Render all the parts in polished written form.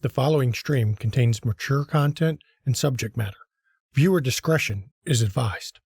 The following stream contains mature content and subject matter. Viewer discretion is advised.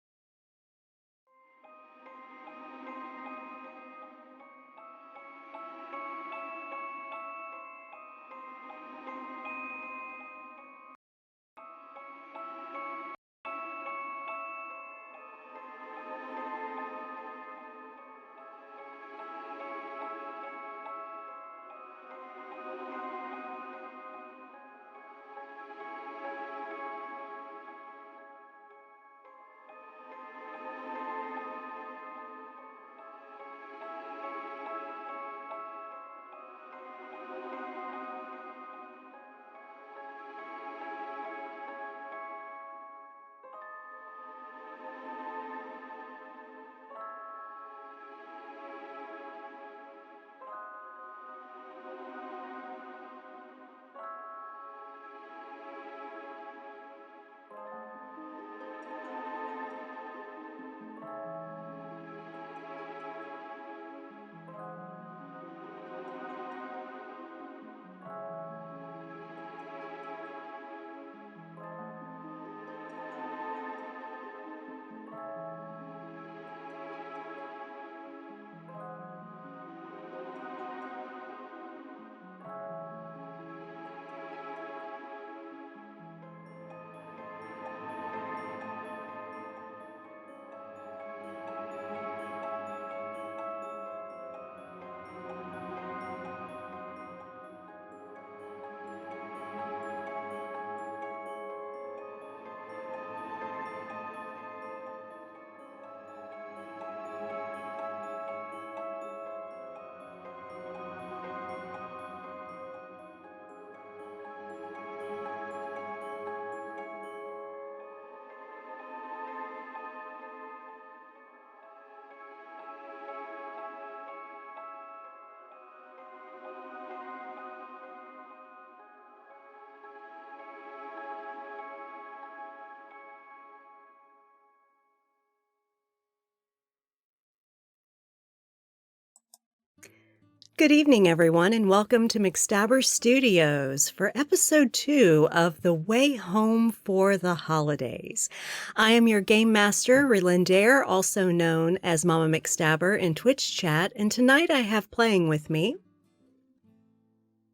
Good evening, everyone, and welcome to McStabber Studios for episode 2 of The Way Home for the Holidays. I am your game master, Relynn, also known as Mama McStabber in Twitch chat, and tonight I have playing with me.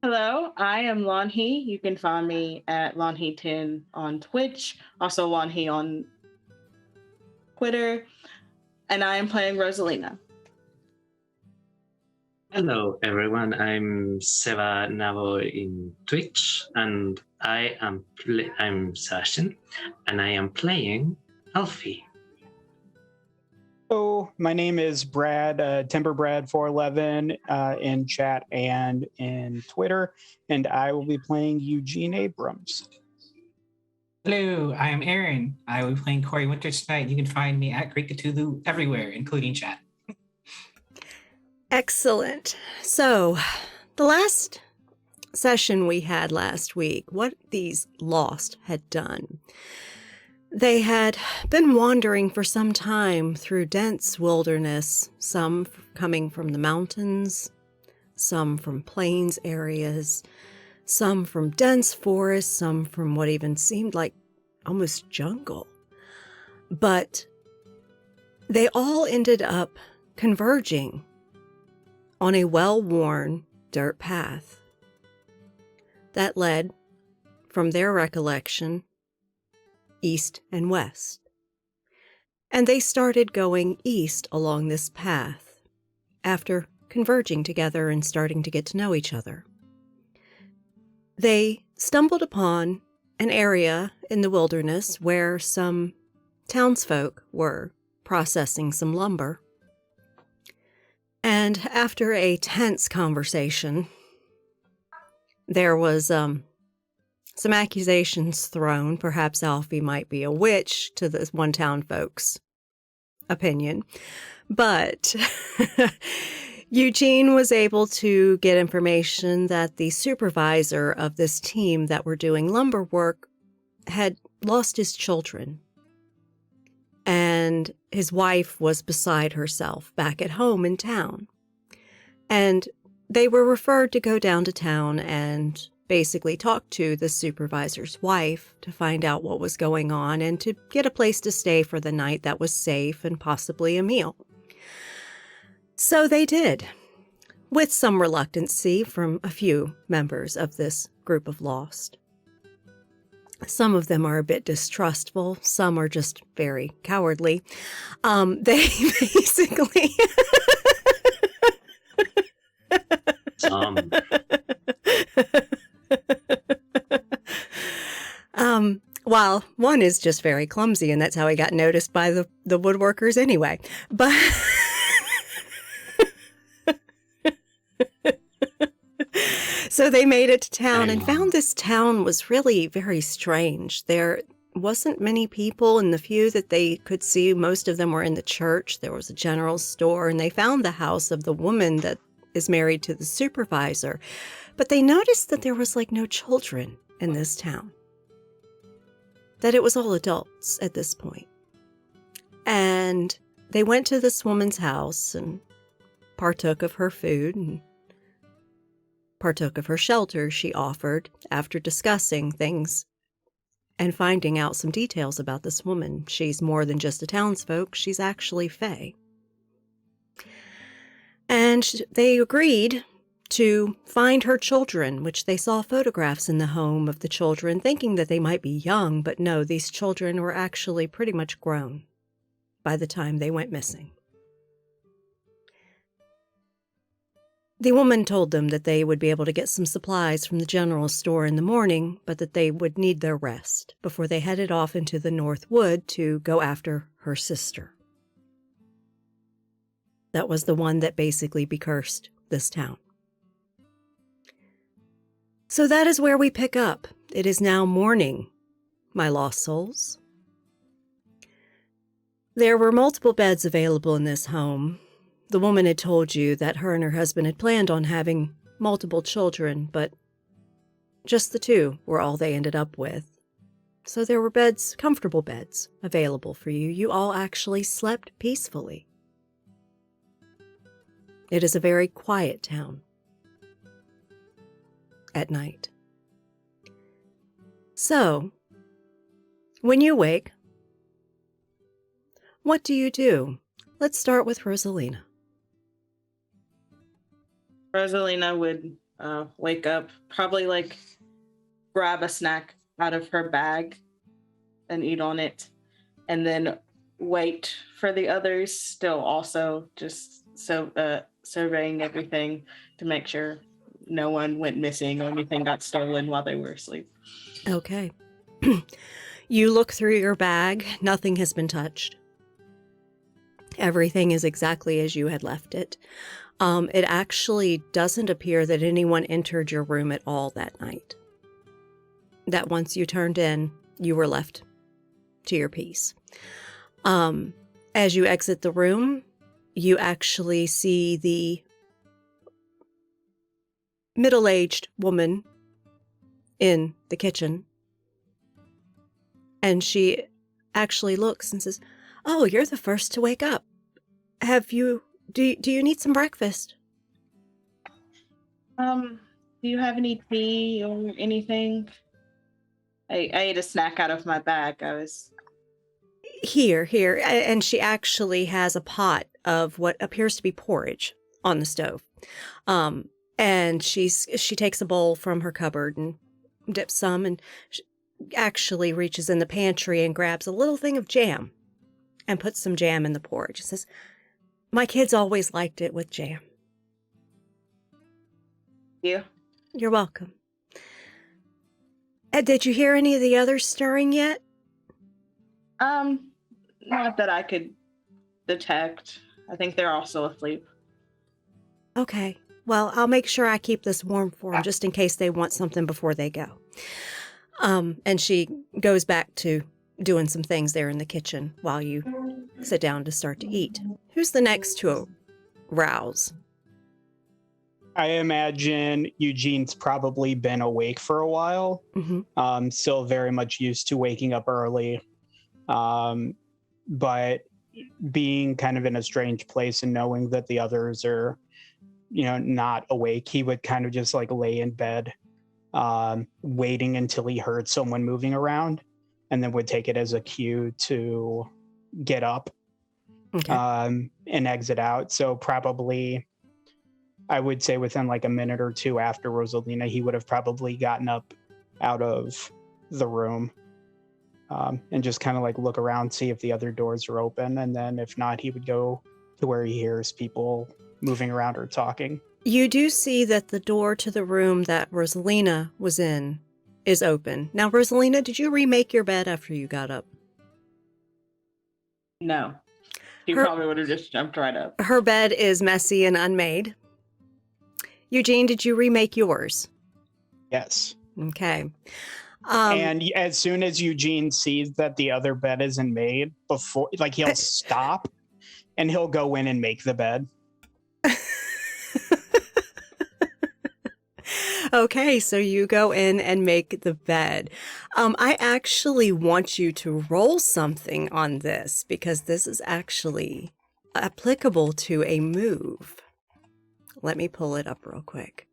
Hello, I am Lonhee. You can find me at Lonhee10 on Twitch, also Lonhee on Twitter, and I am playing Rosalina. Hello everyone, I'm Seva Navo in Twitch, and I'm Sashin, and I am playing Alfie. Hello, my name is Brad, TimberBrad411 in chat and in Twitter, and I will be playing Eugene Abrams. Hello, I am Aaron. I will be playing Corey Winters tonight. You can find me at Great Cthulhu everywhere, including chat. Excellent. So, the last session we had last week, what these Lost had done. They had been wandering for some time through dense wilderness, some coming from the mountains, some from plains areas, some from dense forests, some from what even seemed like almost jungle. But they all ended up converging on a well-worn dirt path that led, from their recollection, east and west. And they started going east along this path after converging together and starting to get to know each other. They stumbled upon an area in the wilderness where some townsfolk were processing some lumber. And after a tense conversation, there was some accusations thrown. Perhaps Alfie might be a witch, to this one town folks' opinion. But Eugene was able to get information that the supervisor of this team that were doing lumber work had lost his children. And his wife was beside herself back at home in town. And they were referred to go down to town and basically talk to the supervisor's wife to find out what was going on and to get a place to stay for the night that was safe and possibly a meal. So they did, with some reluctancy from a few members of this group of lost. Some of them are a bit distrustful. Some are just very cowardly. They basically... Well, one is just very clumsy, and that's how he got noticed by the woodworkers anyway. But so they made it to town and found this town was really very strange. There wasn't many people, and the few that they could see, most of them were in the church. There was a general store, and they found the house of the woman that is married to the supervisor. But they noticed that there was no children in this town, that it was all adults at this point. And they went to this woman's house and partook of her food and partook of her shelter she offered after discussing things and finding out some details about this woman. She's more than just a townsfolk. She's actually Fae. And they agreed to find her children, which they saw photographs in the home of the children, thinking that they might be young, but no, these children were actually pretty much grown by the time they went missing. The woman told them that they would be able to get some supplies from the general store in the morning, but that they would need their rest before they headed off into the North Wood to go after her sister. That was the one that basically becursed this town. So that is where we pick up. It is now morning, my lost souls. There were multiple beds available in this home. The woman had told you that her and her husband had planned on having multiple children, but just the two were all they ended up with. So there were beds, comfortable beds, available for you. You all actually slept peacefully. It is a very quiet town at night. So, when you wake, what do you do? Let's start with Rosalina. Rosalina would wake up, probably grab a snack out of her bag and eat on it, and then wait for the others, still also just surveying everything to make sure no one went missing or anything got stolen while they were asleep. Okay. You look through your bag. Nothing has been touched. Everything is exactly as you had left it. It actually doesn't appear that anyone entered your room at all that night. That once you turned in, you were left to your peace. As you exit the room, you actually see the middle-aged woman in the kitchen. And she actually looks and says, "Oh, you're the first to wake up. Do you need some breakfast?" Do you have any tea or anything? I ate a snack out of my bag. Here. And she actually has a pot of what appears to be porridge on the stove. And she takes a bowl from her cupboard and dips some, and she actually reaches in the pantry and grabs a little thing of jam and puts some jam in the porridge. She says, "My kids always liked it with jam." Yeah. You're welcome. Did you hear any of the others stirring yet? Not that I could detect. I think they're also asleep. Okay. Well, I'll make sure I keep this warm for them just in case they want something before they go. And she goes back to doing some things there in the kitchen while you sit down to start to eat. Who's the next to rouse? I imagine Eugene's probably been awake for a while. Mm-hmm. Still very much used to waking up early. But being kind of in a strange place and knowing that the others are, not awake, he would kind of just lay in bed waiting until he heard someone moving around, and then would take it as a cue to get up Okay. and exit out. So probably, I would say within like a minute or two after Rosalina, he would have probably gotten up out of the room and just kind of like look around, see if the other doors are open. And then if not, he would go to where he hears people moving around or talking. You do see that the door to the room that Rosalina was in is open. Now, Rosalina, did you remake your bed after you got up? No. He Her- probably would have just jumped right up. Her bed is messy and unmade. Eugene, did you remake yours? Yes. Okay. And as soon as Eugene sees that the other bed isn't made, before, like, he'll stop and he'll go in and make the bed. Okay, so you go in and make the bed. I actually want you to roll something on this because this is actually applicable to a move. Let me pull it up real quick.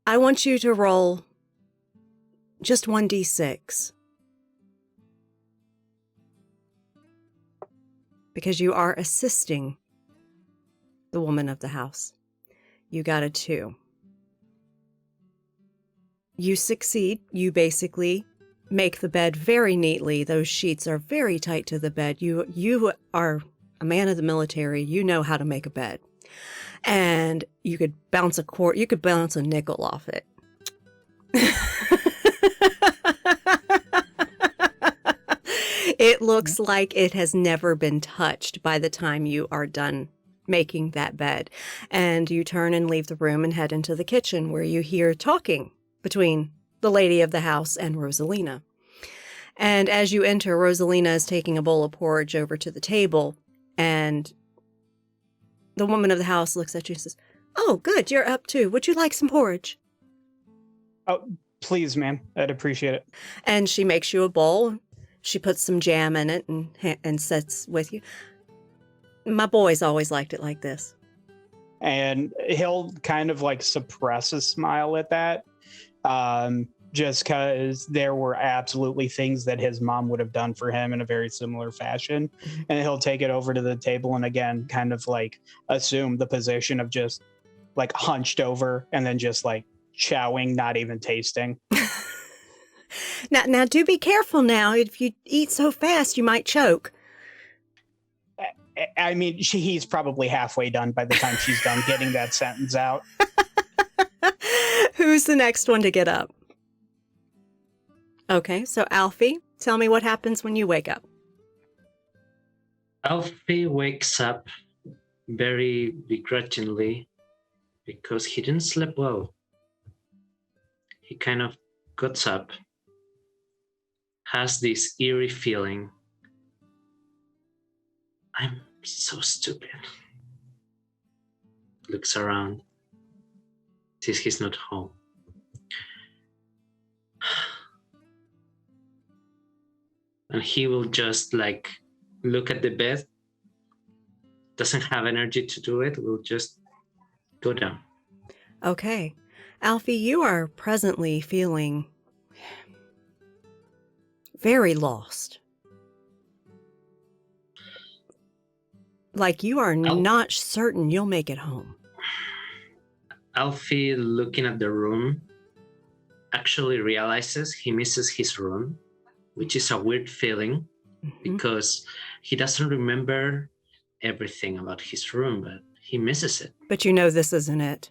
I want you to roll just 1d6 because you are assisting the woman of the house. You got a 2. You succeed. You basically make the bed very neatly. Those sheets are very tight to the bed. You are a man of the military. You know how to make a bed. And you could bounce you could bounce a nickel off it. It looks like it has never been touched by the time you are done making that bed. And you turn and leave the room and head into the kitchen where you hear talking between the lady of the house and Rosalina. And as you enter, Rosalina is taking a bowl of porridge over to the table, and the woman of the house looks at you and says, "Oh, good, you're up too. Would you like some porridge?" Oh, please, ma'am. I'd appreciate it. And she makes you a bowl. She puts some jam in it and sits with you. My boys always liked it like this. And he'll kind of like suppress a smile at that, just because there were absolutely things that his mom would have done for him in a very similar fashion. Mhm. And he'll take it over to the table and again kind of like assume the position of just like hunched over and then just like chowing, not even tasting. Now do be careful now. If you eat so fast, you might choke. I mean, he's probably halfway done by the time she's done getting that sentence out. Who's the next one to get up? Okay, so Alfie, tell me what happens when you wake up. Alfie wakes up very begrudgingly because he didn't sleep well. He kind of gets up, has this eerie feeling. I'm so stupid. Looks around, sees he's not home. And he will just like look at the bed, doesn't have energy to do it, will just go down. Okay. Alfie, you are presently feeling very lost. Like you are not certain you'll make it home. Alfie, looking at the room, actually realizes he misses his room, which is a weird feeling because he doesn't remember everything about his room, but he misses it. But you know this isn't it.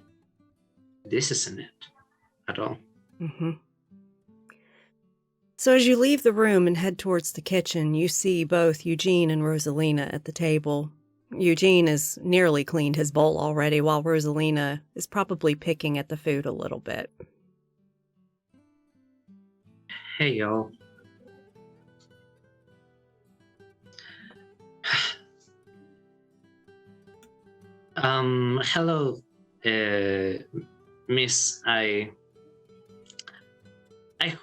This isn't it at all. Mm-hmm. So as you leave the room and head towards the kitchen, you see both Eugene and Rosalina at the table. Eugene has nearly cleaned his bowl already, while Rosalina is probably picking at the food a little bit. Hey, y'all. Hello, Miss. I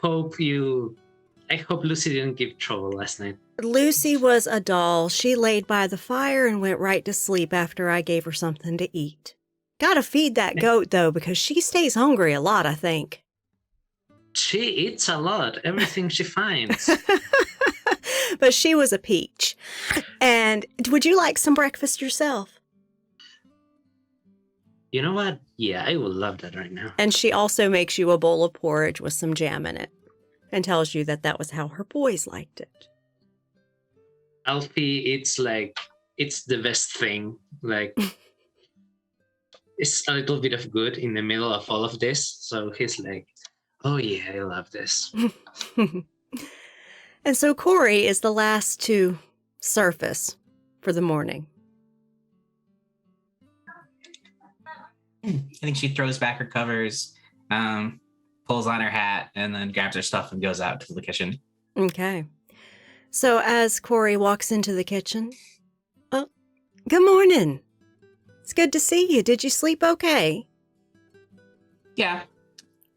hope Lucy didn't give trouble last night. Lucy was a doll. She laid by the fire and went right to sleep after I gave her something to eat. Gotta feed that goat, though, because she stays hungry a lot, I think. She eats a lot, everything she finds. But she was a peach. And would you like some breakfast yourself? You know what? Yeah, I would love that right now. And she also makes you a bowl of porridge with some jam in it and tells you that that was how her boys liked it. Alfie, it's the best thing. Like, it's a little bit of good in the middle of all of this. So he's like, oh yeah, I love this. And so Corey is the last to surface for the morning. I think she throws back her covers, pulls on her hat, and then grabs her stuff and goes out to the kitchen. Okay. So as Corey walks into the kitchen, oh, good morning. It's good to see you. Did you sleep okay? Yeah,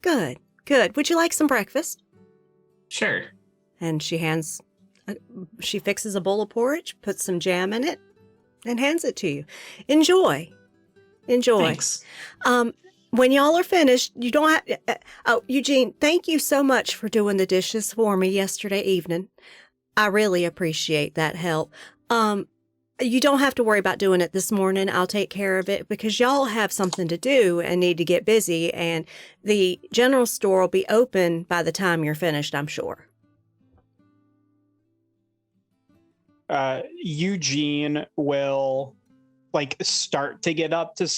Good, good. Would you like some breakfast? sure. And she fixes a bowl of porridge, puts some jam in it, and hands it to you. Enjoy. Thanks. When y'all are finished, you don't have, Eugene, thank you so much for doing the dishes for me yesterday evening. I really appreciate that help. You don't have to worry about doing it this morning. I'll take care of it because y'all have something to do and need to get busy, and the general store will be open by the time you're finished, I'm sure. Eugene will start to get up to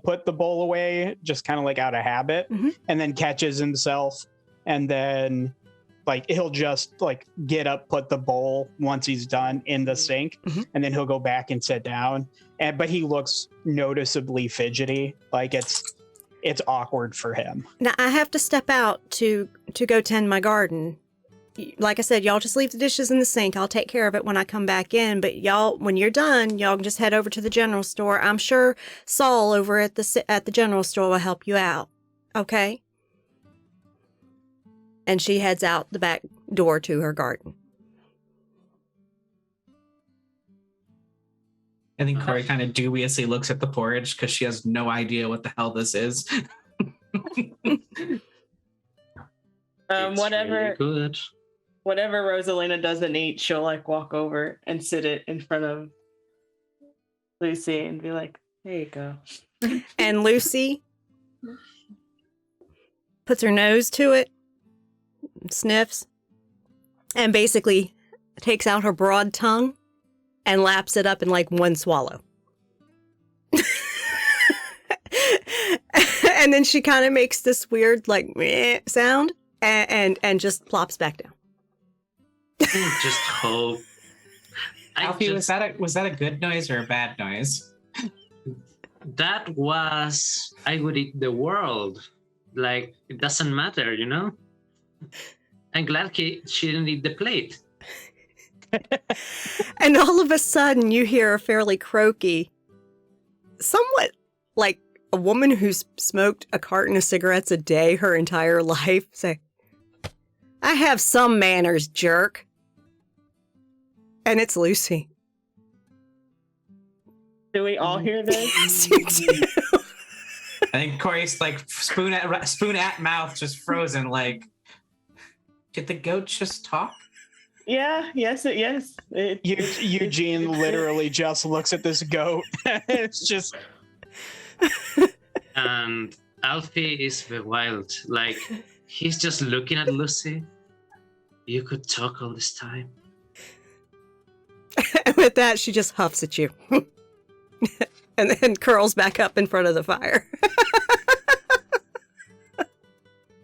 put the bowl away, just kind of out of habit, and then catches himself, and then he'll just get up, put the bowl once he's done in the sink, and then he'll go back and sit down. But he looks noticeably fidgety, it's awkward for him. Now I have to step out to go tend my garden. Like I said, y'all just leave the dishes in the sink. I'll take care of it when I come back in. But y'all, when you're done, y'all can just head over to the general store. I'm sure Saul over at the general store will help you out. Okay? And she heads out the back door to her garden. I think Corey kind of dubiously looks at the porridge because she has no idea what the hell this is. It's Whatever. really good. Whatever Rosalina doesn't eat, she'll walk over and sit it in front of Lucy and be like, "There you go." And Lucy puts her nose to it, sniffs, and basically takes out her broad tongue and laps it up in one swallow. And then she kind of makes this weird meh sound and just plops back down. I just hope. Alfie, was that a good noise or a bad noise? That was, I would eat the world. It doesn't matter, you know? I'm glad she didn't eat the plate. And all of a sudden, you hear a fairly croaky, somewhat like a woman who's smoked a carton of cigarettes a day her entire life say, "I have some manners, jerk." And it's Lucy. Do we all hear this? Yes, you do. I think Corey's spoon at mouth, just frozen. Did the goat just talk? Yeah. Yes. Eugene literally just looks at this goat. It's just. And Alfie is wild. He's just looking at Lucy. You could talk all this time. And with that, she just huffs at you. And then curls back up in front of the fire.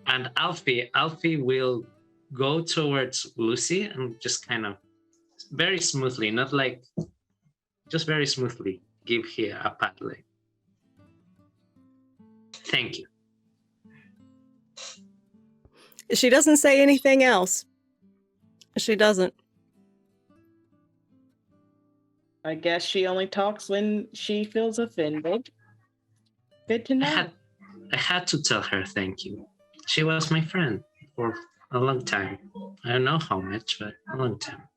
And Alfie will go towards Lucy and just kind of very smoothly, not just very smoothly give her a pat. Thank you. She doesn't say anything else. She doesn't. I guess she only talks when she feels offended. Good to know. I had to tell her thank you. She was my friend for a long time. I don't know how much, but a long time.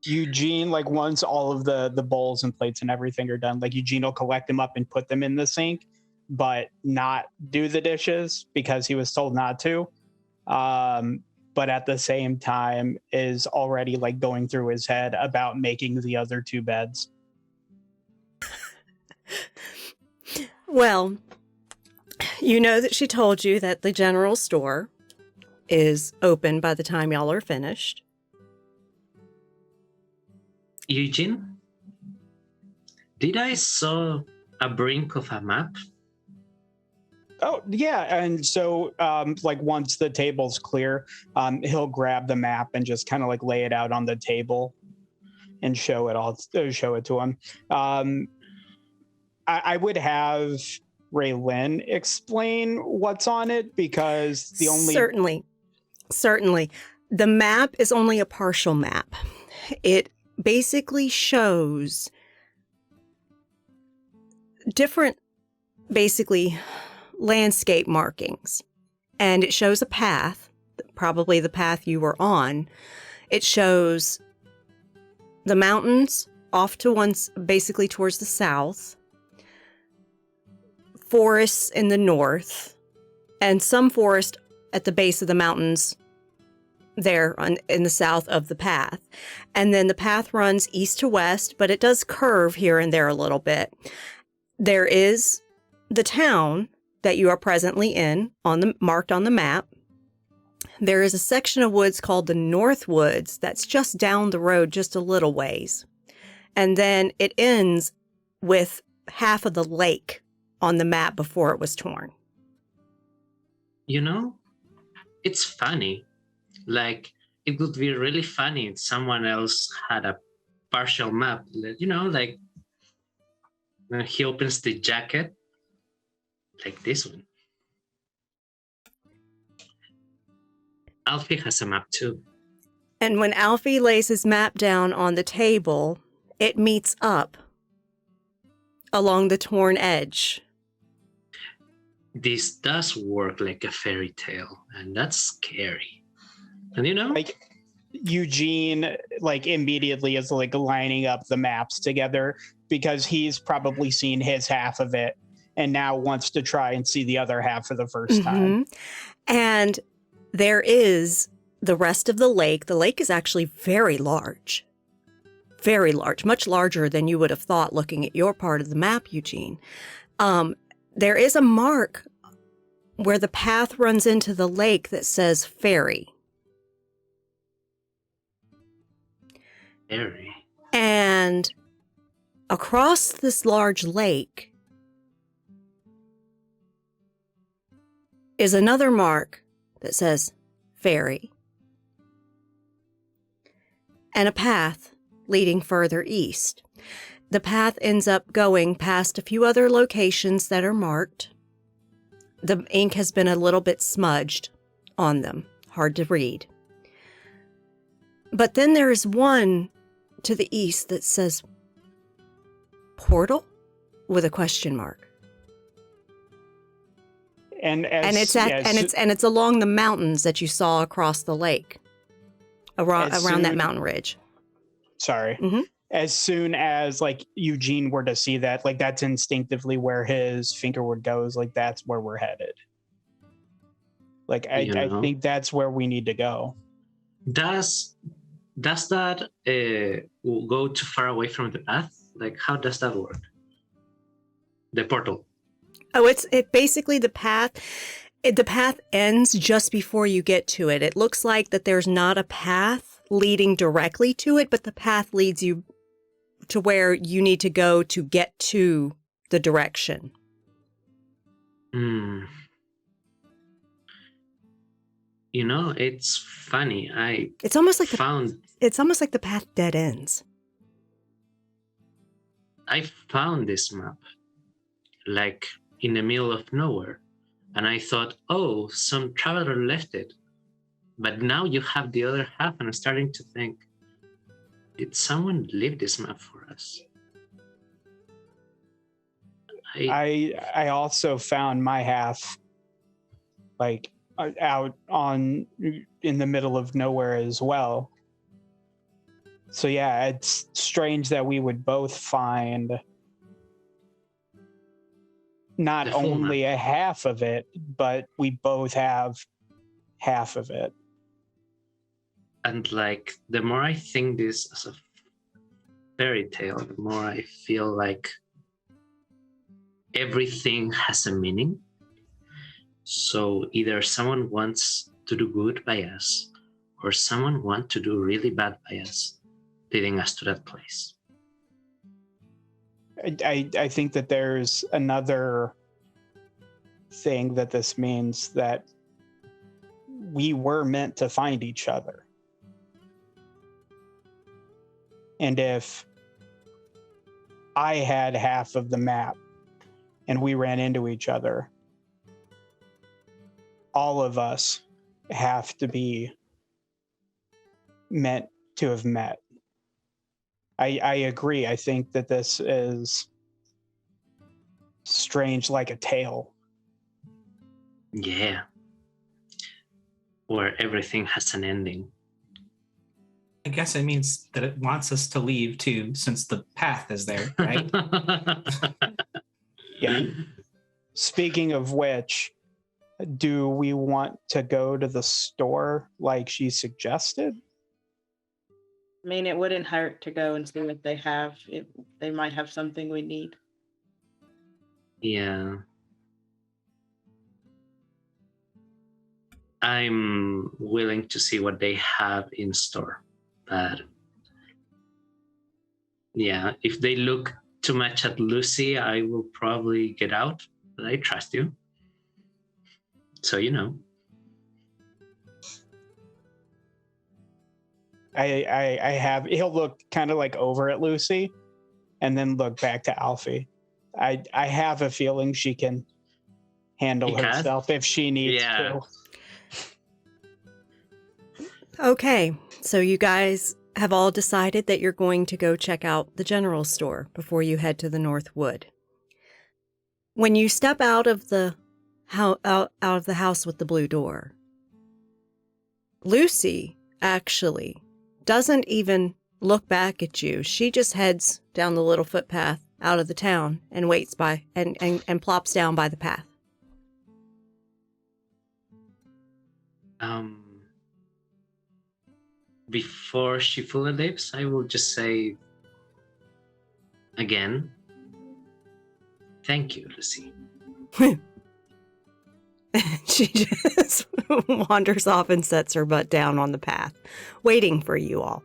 Eugene, like once all of the bowls and plates and everything are done, like Eugene will collect them up and put them in the sink, but not do the dishes because he was told not to. But at the same time is already like going through his head about making the other 2 beds. Well, you know that she told you that the general store is open by the time y'all are finished. Eugene, did I saw a brink of a map? Oh yeah, and so like once the table's clear, he'll grab the map and just kind of like lay it out on the table and show it to him. I would have Relynn explain what's on it because the only certainly the map is only a partial map. It basically shows different landscape markings, and it shows a path, probably the path you were on. It shows the mountains off to basically towards the south, forests in the north, and some forest at the base of the mountains there in the south of the path. And then the path runs east to west, but it does curve here and there a little bit. There is the town that you are presently in, marked on the map. There is a section of woods called the North Woods that's just down the road just a little ways. And then it ends with half of the lake on the map before it was torn. You know, it's funny. Like, it would be really funny if someone else had a partial map. You know, like when he opens the jacket, like this one. Alfie has a map too. And when Alfie lays his map down on the table, it meets up along the torn edge. This does work like a fairy tale, and that's scary. And you know, like Eugene like immediately is like lining up the maps together because he's probably seen his half of it and now wants to try and see the other half for the first time. And there is the rest of the lake. The lake is actually very large, much larger than you would have thought looking at your part of the map, Eugene. There is a mark where the path runs into the lake that says ferry. Ferry. And across this large lake is another mark that says ferry and a path leading further east. The path ends up going past a few other locations that are marked. The ink has been a little bit smudged on them, hard to read. But then there is one to the east that says portal with a question mark. And it's along the mountains that you saw across the lake, around that mountain ridge. Sorry. Mm-hmm. As soon as like Eugene were to see that, like that's instinctively where his finger would go. Is like that's where we're headed. Like I think that's where we need to go. Does that go too far away from the path? Like how does that work? The portal. Oh, it basically the path ends just before you get to it. It looks like that there's not a path leading directly to it, but the path leads you to where you need to go to get to the direction. You know, it's funny. It's almost like the path dead ends. I found this map, like in the middle of nowhere, and I thought, oh, some traveler left it. But now you have the other half, and I'm starting to think, did someone leave this map for us? I also found my half, like out in the middle of nowhere as well. So yeah, it's strange that we would both find not The full only a half of it, but we both have half of it. And like, the more I think this as a fairy tale, the more I feel like everything has a meaning. So either someone wants to do good by us, or someone wants to do really bad by us, leading us to that place. I think that there's another thing that this means, that we were meant to find each other. And if I had half of the map and we ran into each other, all of us have to be meant to have met. I agree. I think that this is strange like a tale. Yeah. Where everything has an ending. I guess it means that it wants us to leave too, since the path is there, right? Yeah. Speaking of which, do we want to go to the store like she suggested? I mean, it wouldn't hurt to go and see what they have. They might have something we need. Yeah. I'm willing to see what they have in store. But yeah, if they look too much at Lucy, I will probably get out. But I trust you. So you know. He'll look kind of like over at Lucy and then look back to Alfie. I have a feeling she can handle herself if she needs to. Okay, so you guys have all decided that you're going to go check out the general store before you head to the North Wood. When you step out of the house with the blue door, Lucy actually doesn't even look back at you. She just heads down the little footpath out of the town and waits by and plops down by the path. Before she fully leaves, I will just say again, thank you, Lucy. She just wanders off and sets her butt down on the path, waiting for you all.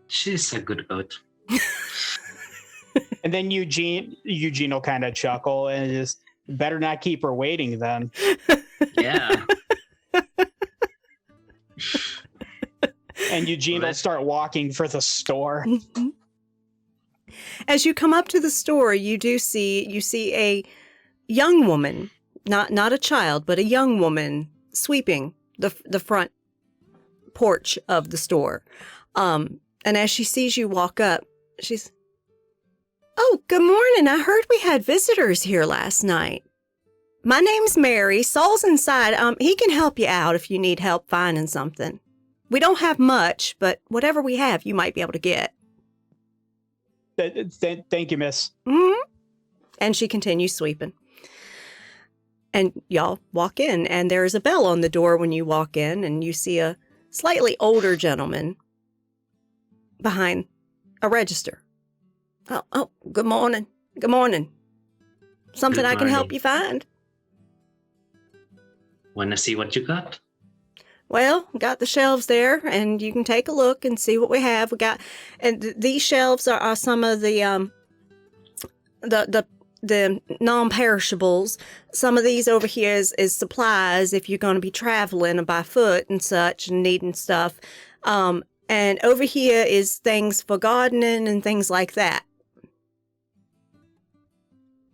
She's a good goat. And then Eugene will kind of chuckle and just, better not keep her waiting then. Yeah. And Eugene will start walking for the store. Mm-hmm. As you come up to the store, you see a young woman, not a child, but a young woman sweeping the front porch of the store. And as she sees you walk up, she's, "Oh, good morning. I heard we had visitors here last night. My name's Mary. Saul's inside. He can help you out if you need help finding something. We don't have much, but whatever we have, you might be able to get." Thank you, miss. Mm-hmm. And she continues sweeping. And y'all walk in, and there's a bell on the door when you walk in, and you see a slightly older gentleman behind a register. Oh, good morning. Good morning. Something Good I can help morning. you find? Wanna see what you got? Well, got the shelves there, and you can take a look and see what we have. We got, and these shelves are some of the non-perishables. Some of these over here is supplies if you're going to be traveling by foot and such and needing stuff. And over here is things for gardening and things like that.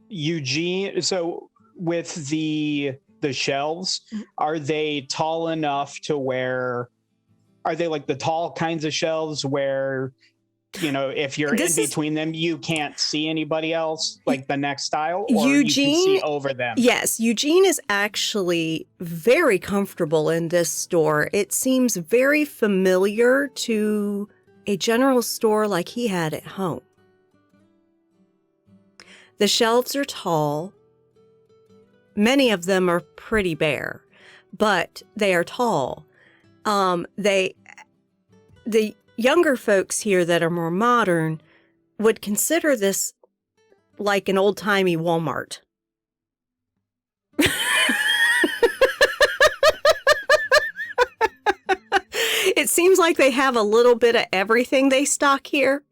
Eugene, so with the shelves, are they tall enough to where, are they like the tall kinds of shelves where if you're This in is- between them, you can't see anybody else, like the next aisle, or you can Eugene- see over them. Yes, Eugene is actually very comfortable in this store. It seems very familiar to a general store like he had at home. The shelves are tall. Many of them are pretty bare, but they are tall. The younger folks here that are more modern would consider this like an old-timey Walmart. It seems like they have a little bit of everything they stock here,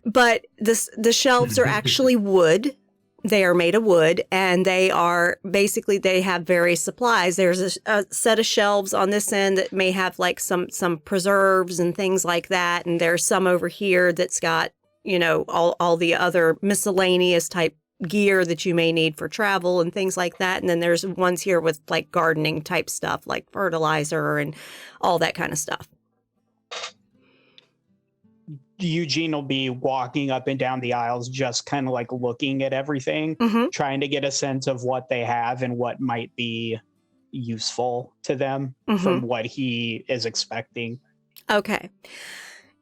but the shelves are actually wood. They are made of wood, and they have various supplies. There's a set of shelves on this end that may have like some preserves and things like that, and there's some over here that's got, all the other miscellaneous type gear that you may need for travel and things like that. And then there's ones here with like gardening type stuff, like fertilizer and all that kind of stuff. Eugene will be walking up and down the aisles, just kind of like looking at everything, Mm-hmm. trying to get a sense of what they have and what might be useful to them from what he is expecting. Okay.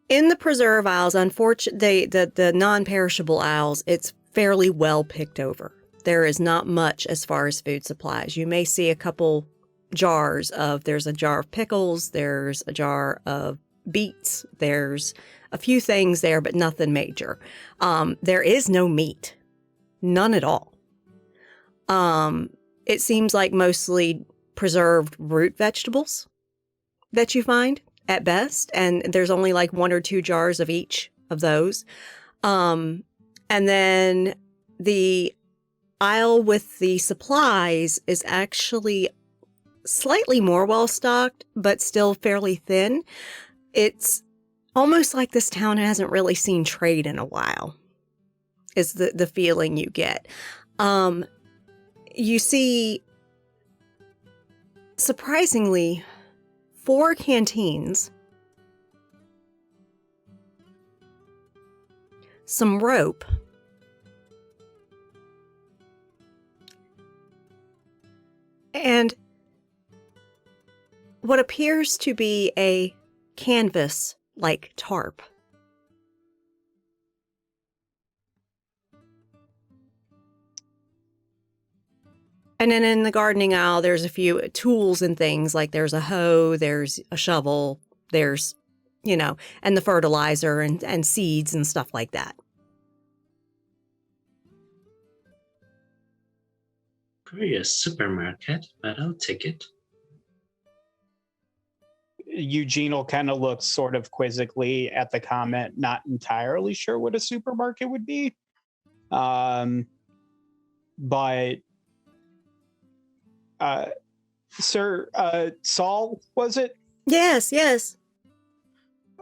In the preserve aisles, unfortunately, the non-perishable aisles, it's fairly well picked over. There is not much as far as food supplies. You may see a couple jars there's a jar of pickles, there's a jar of beets, there's a few things there, but nothing major. There is no meat. None at all. It seems like mostly preserved root vegetables that you find at best, and there's only like 1 or 2 jars of each of those. And then the aisle with the supplies is actually slightly more well-stocked, but still fairly thin. It's almost like this town hasn't really seen trade in a while, is the feeling you get. You see, surprisingly, 4 canteens, some rope, and what appears to be a canvas like tarp. And then in the gardening aisle, there's a few tools and things, like there's a hoe, there's a shovel, there's, and the fertilizer and seeds and stuff like that. Probably a supermarket, but I'll take it. Eugene will kind of look sort of quizzically at the comment, not entirely sure what a supermarket would be. But Sir Saul, was it? Yes.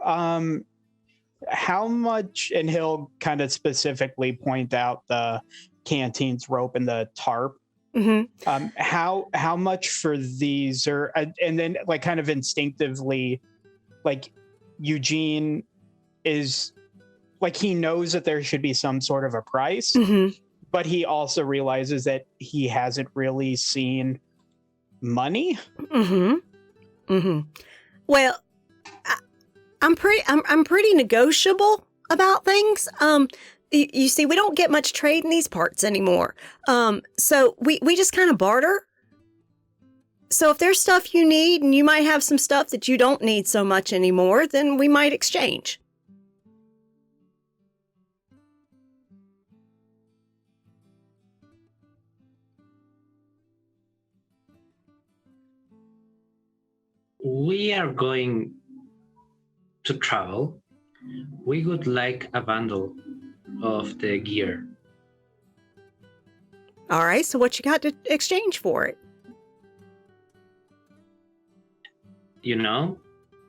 How much, and he'll kind of specifically point out the canteen's rope and the tarp. Mm-hmm. How much for these are, and then like kind of instinctively, like Eugene is like, he knows that there should be some sort of a price, but he also realizes that he hasn't really seen money. Well, I'm pretty negotiable about things. You see, we don't get much trade in these parts anymore. So we just kind of barter. So if there's stuff you need and you might have some stuff that you don't need so much anymore, then we might exchange. We are going to travel. We would like a bundle of the gear. All right, so what you got to exchange for it?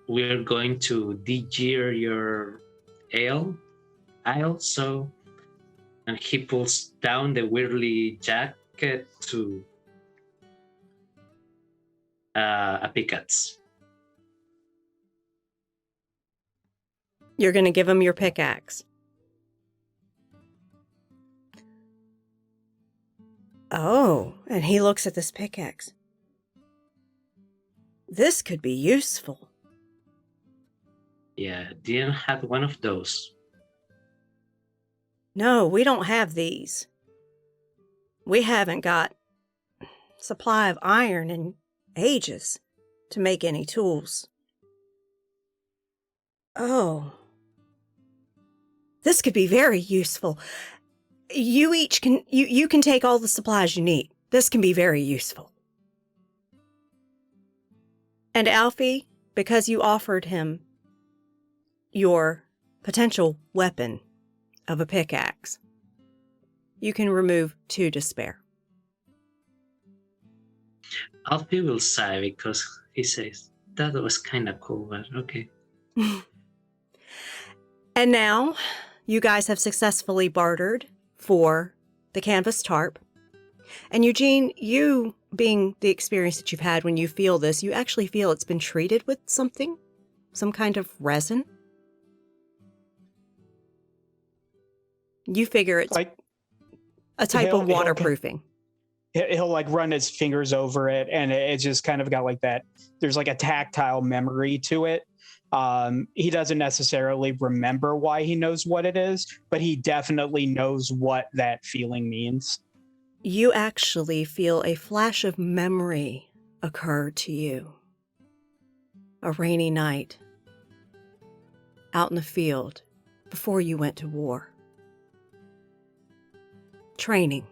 We're going to de-gear your aisle, so, and he pulls down the weirdly jacket to a pickets. You're going to give him your pickaxe. Oh, and he looks at this pickaxe. This could be useful. Yeah, didn't have one of those. No, we don't have these. We haven't got supply of iron in ages to make any tools. Oh. This could be very useful. You each can you can take all the supplies you need. This can be very useful. And Alfie, because you offered him your potential weapon of a pickaxe, you can remove 2 to spare. Alfie will sigh because he says, that was kind of cool, but okay. And now, you guys have successfully bartered for the canvas tarp. And Eugene, you, being the experience that you've had when you feel this, you actually feel it's been treated with something? Some kind of resin? You figure it's Like a type of waterproofing. He'll like run his fingers over it, and it's just kind of got like that. There's like a tactile memory to it. He doesn't necessarily remember why he knows what it is, but he definitely knows what that feeling means. You actually feel a flash of memory occur to you. A rainy night, out in the field, before you went to war. Training.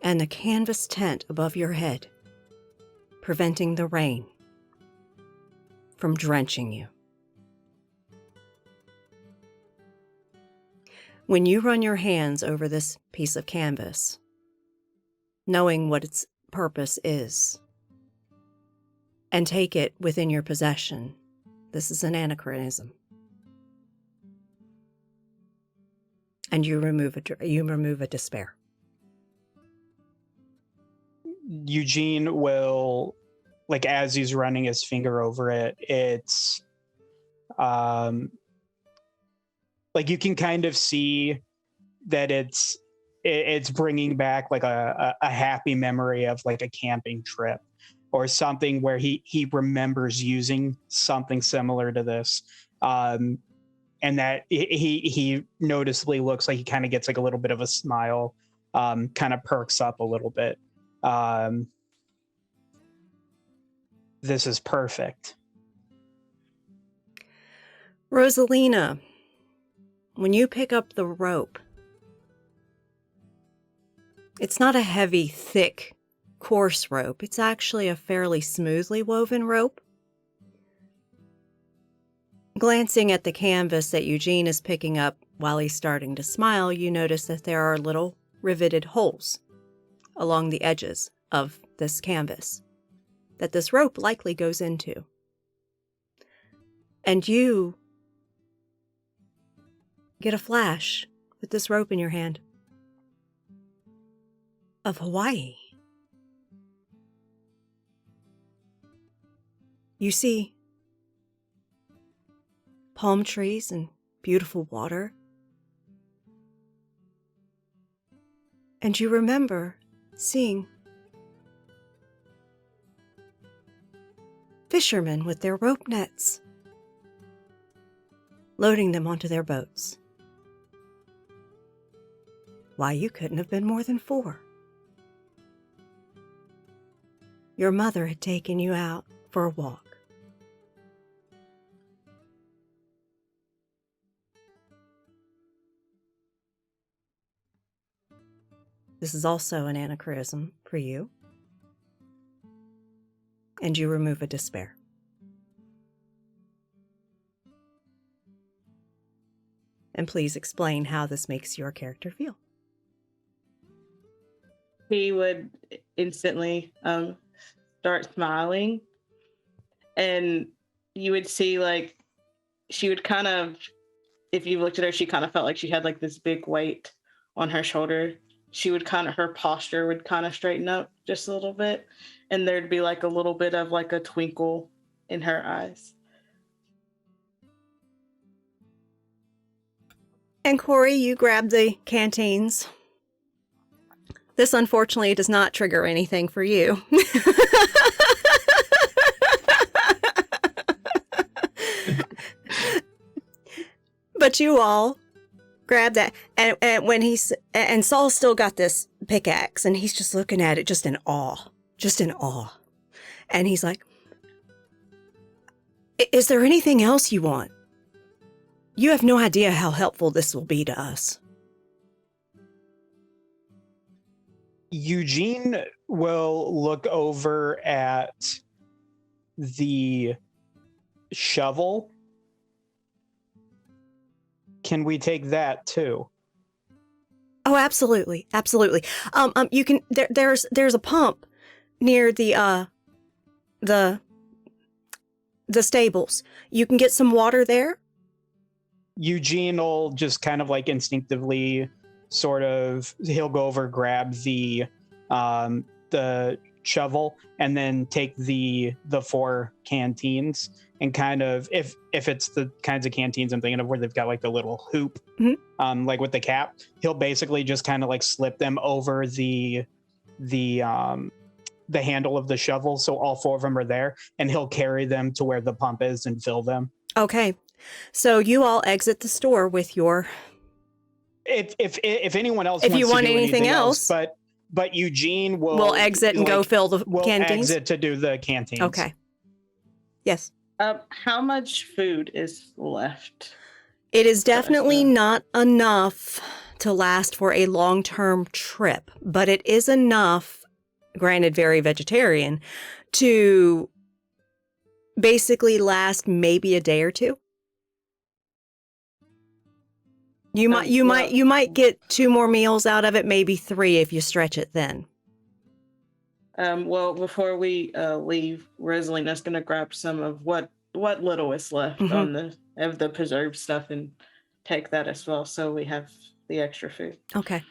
And the canvas tent above your head, preventing the rain from drenching you. When you run your hands over this piece of canvas, knowing what its purpose is, and take it within your possession, this is an anachronism. And you remove a despair. Eugene will, like, as he's running his finger over it, it's like you can kind of see that it's bringing back like a happy memory of like a camping trip or something where he remembers using something similar to this. And that he noticeably looks like he kind of gets like a little bit of a smile, kind of perks up a little bit. This is perfect. Rosalina, when you pick up the rope, it's not a heavy, thick, coarse rope. It's actually a fairly smoothly woven rope. Glancing at the canvas that Eugene is picking up while he's starting to smile, you notice that there are little riveted holes along the edges of this canvas that this rope likely goes into. And you get a flash with this rope in your hand of Hawaii. You see palm trees and beautiful water. And you remember seeing fishermen with their rope nets, loading them onto their boats. Why, you couldn't have been more than 4. Your mother had taken you out for a walk. This is also an anachronism for you. And you remove a despair. And please explain how this makes your character feel. He would instantly start smiling, and you would see like she would kind of, if you looked at her, she kind of felt like she had like this big weight on her shoulder. She would kind of, her posture would kind of straighten up just a little bit, and there'd be like a little bit of like a twinkle in her eyes. And Corey, you grab the canteens. This unfortunately does not trigger anything for you. But you all grab that, and when and Saul's still got this pickaxe, and he's just looking at it, just in awe, and he's like, "Is there anything else you want? You have no idea how helpful this will be to us." Eugene will look over at the shovel. Can we take that too? Oh, absolutely, absolutely. You can. There's a pump near the stables. You can get some water there. Eugene will just kind of like instinctively he'll go over, grab the shovel, and then take the 4 canteens, and kind of, if it's the kinds of canteens I'm thinking of where they've got like the little hoop, like with the cap, he'll basically just kind of like slip them over the handle of the shovel, so all 4 of them are there, and he'll carry them to where the pump is and fill them. Okay, so you all exit the store with your. If anyone else, if wants you to want do anything else, but Eugene will exit and go fill the canteens. Exit to do the canteens. Okay. Yes. How much food is left? It is definitely not enough to last for a long-term trip, but it is enough, granted very vegetarian, to basically last maybe a day or two. You might get 2 more meals out of it, maybe 3 if you stretch it then. Well, before we leave, Rosalina's going to grab some of what little is left on the preserved stuff and take that as well, so we have the extra food. Okay.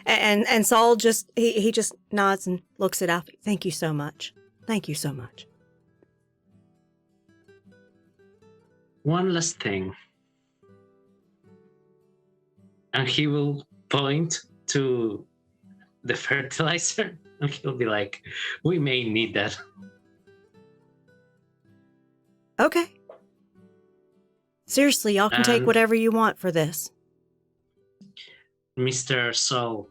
And Saul he just nods and looks at Alfie. Thank you so much. Thank you so much. One last thing. And he will point to the fertilizer, and he'll be like, "We may need that." Okay. Seriously, y'all can take whatever you want for this. Mr. Saul,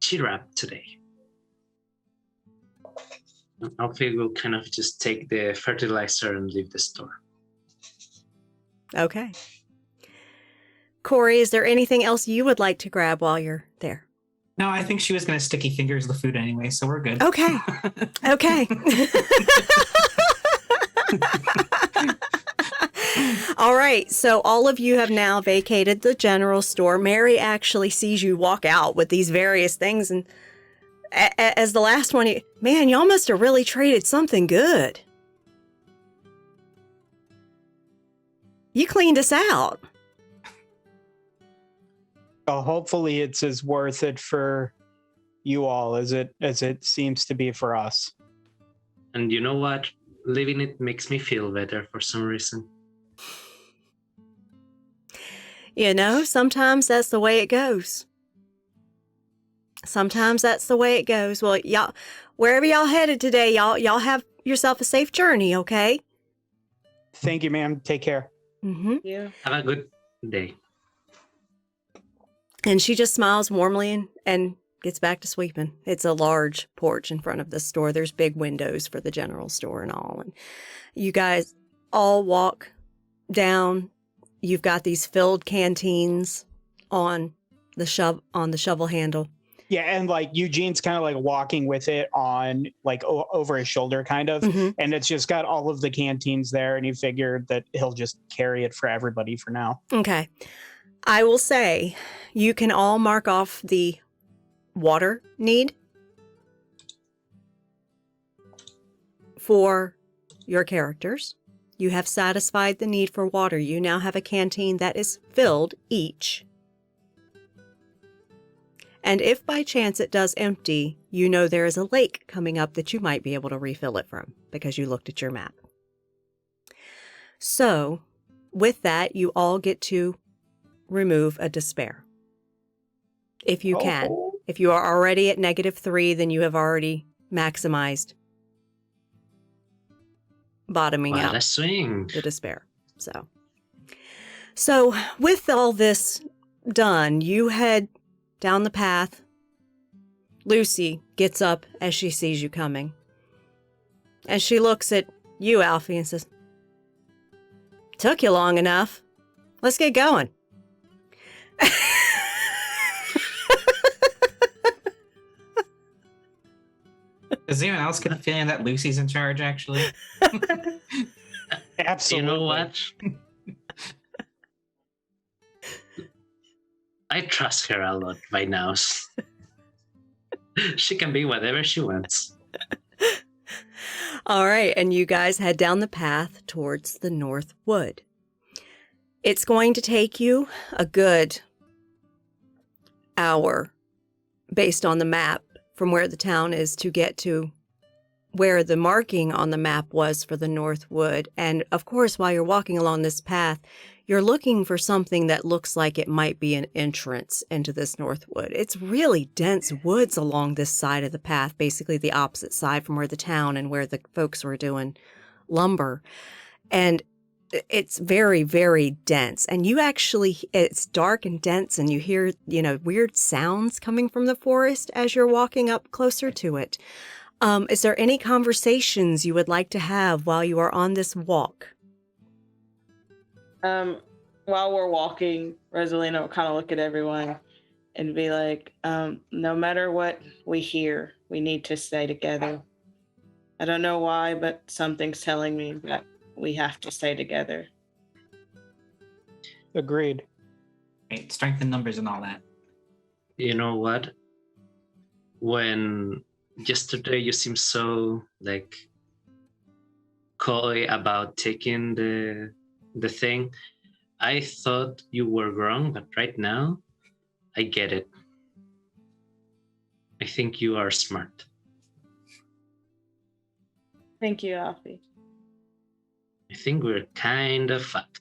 cheer up today. Alfie will kind of just take the fertilizer and leave the store. Okay. Corey, is there anything else you would like to grab while you're there? No, I think she was going to sticky fingers the food anyway, so we're good. Okay. Okay. All right. So all of you have now vacated the general store. Mary actually sees you walk out with these various things. And as the last one, man, y'all must have really traded something good. You cleaned us out. Well, hopefully it's as worth it for you all as it seems to be for us. And you know what? Living it makes me feel better for some reason. You know, sometimes that's the way it goes. Sometimes that's the way it goes. Well, y'all, wherever y'all headed today, y'all have yourself a safe journey, okay? Thank you, ma'am. Take care. Mm-hmm. Yeah. Have a good day. And she just smiles warmly and gets back to sweeping. It's a large porch in front of the store. There's big windows for the general store and all. And you guys all walk down. You've got these filled canteens on the shovel handle. Yeah, and like Eugene's kind of like walking with it on like over his shoulder kind of, and it's just got all of the canteens there, and he figured that he'll just carry it for everybody for now. Okay. I will say you can all mark off the water need for your characters. You have satisfied the need for water. You now have a canteen that is filled each. And if by chance it does empty, you know there is a lake coming up that you might be able to refill it from because you looked at your map. So, with that, you all get to remove a despair. If you can. Oh. If you are already at -3, then you have already maximized bottoming What out a swing. the despair. So with all this done, you head down the path. Lucy gets up as she sees you coming. And she looks at you, Alfie, and says, "Took you long enough. Let's get going." Does anyone else get the feeling that Lucy's in charge, actually? Absolutely. You know what? I trust her a lot by now. She can be whatever she wants. All right, and you guys head down the path towards the North Wood. It's going to take you a good hour, based on the map, from where the town is to get to where the marking on the map was for the North Wood. And of course, while you're walking along this path, you're looking for something that looks like it might be an entrance into this North Wood. It's really dense woods along this side of the path, basically the opposite side from where the town and where the folks were doing lumber. And it's very, very dense. And you actually, it's dark and dense, and you hear, weird sounds coming from the forest as you're walking up closer to it. Is there any conversations you would like to have while you are on this walk? While we're walking, Rosalina will kind of look at everyone and be like, no matter what we hear, we need to stay together. I don't know why, but something's telling me that we have to stay together. Agreed. Right, strength in numbers and all that. You know what? When yesterday you seemed so coy about taking the thing, I thought you were wrong, but right now I get it. I think you are smart. Thank you, Alfie. I think we're kind of fucked.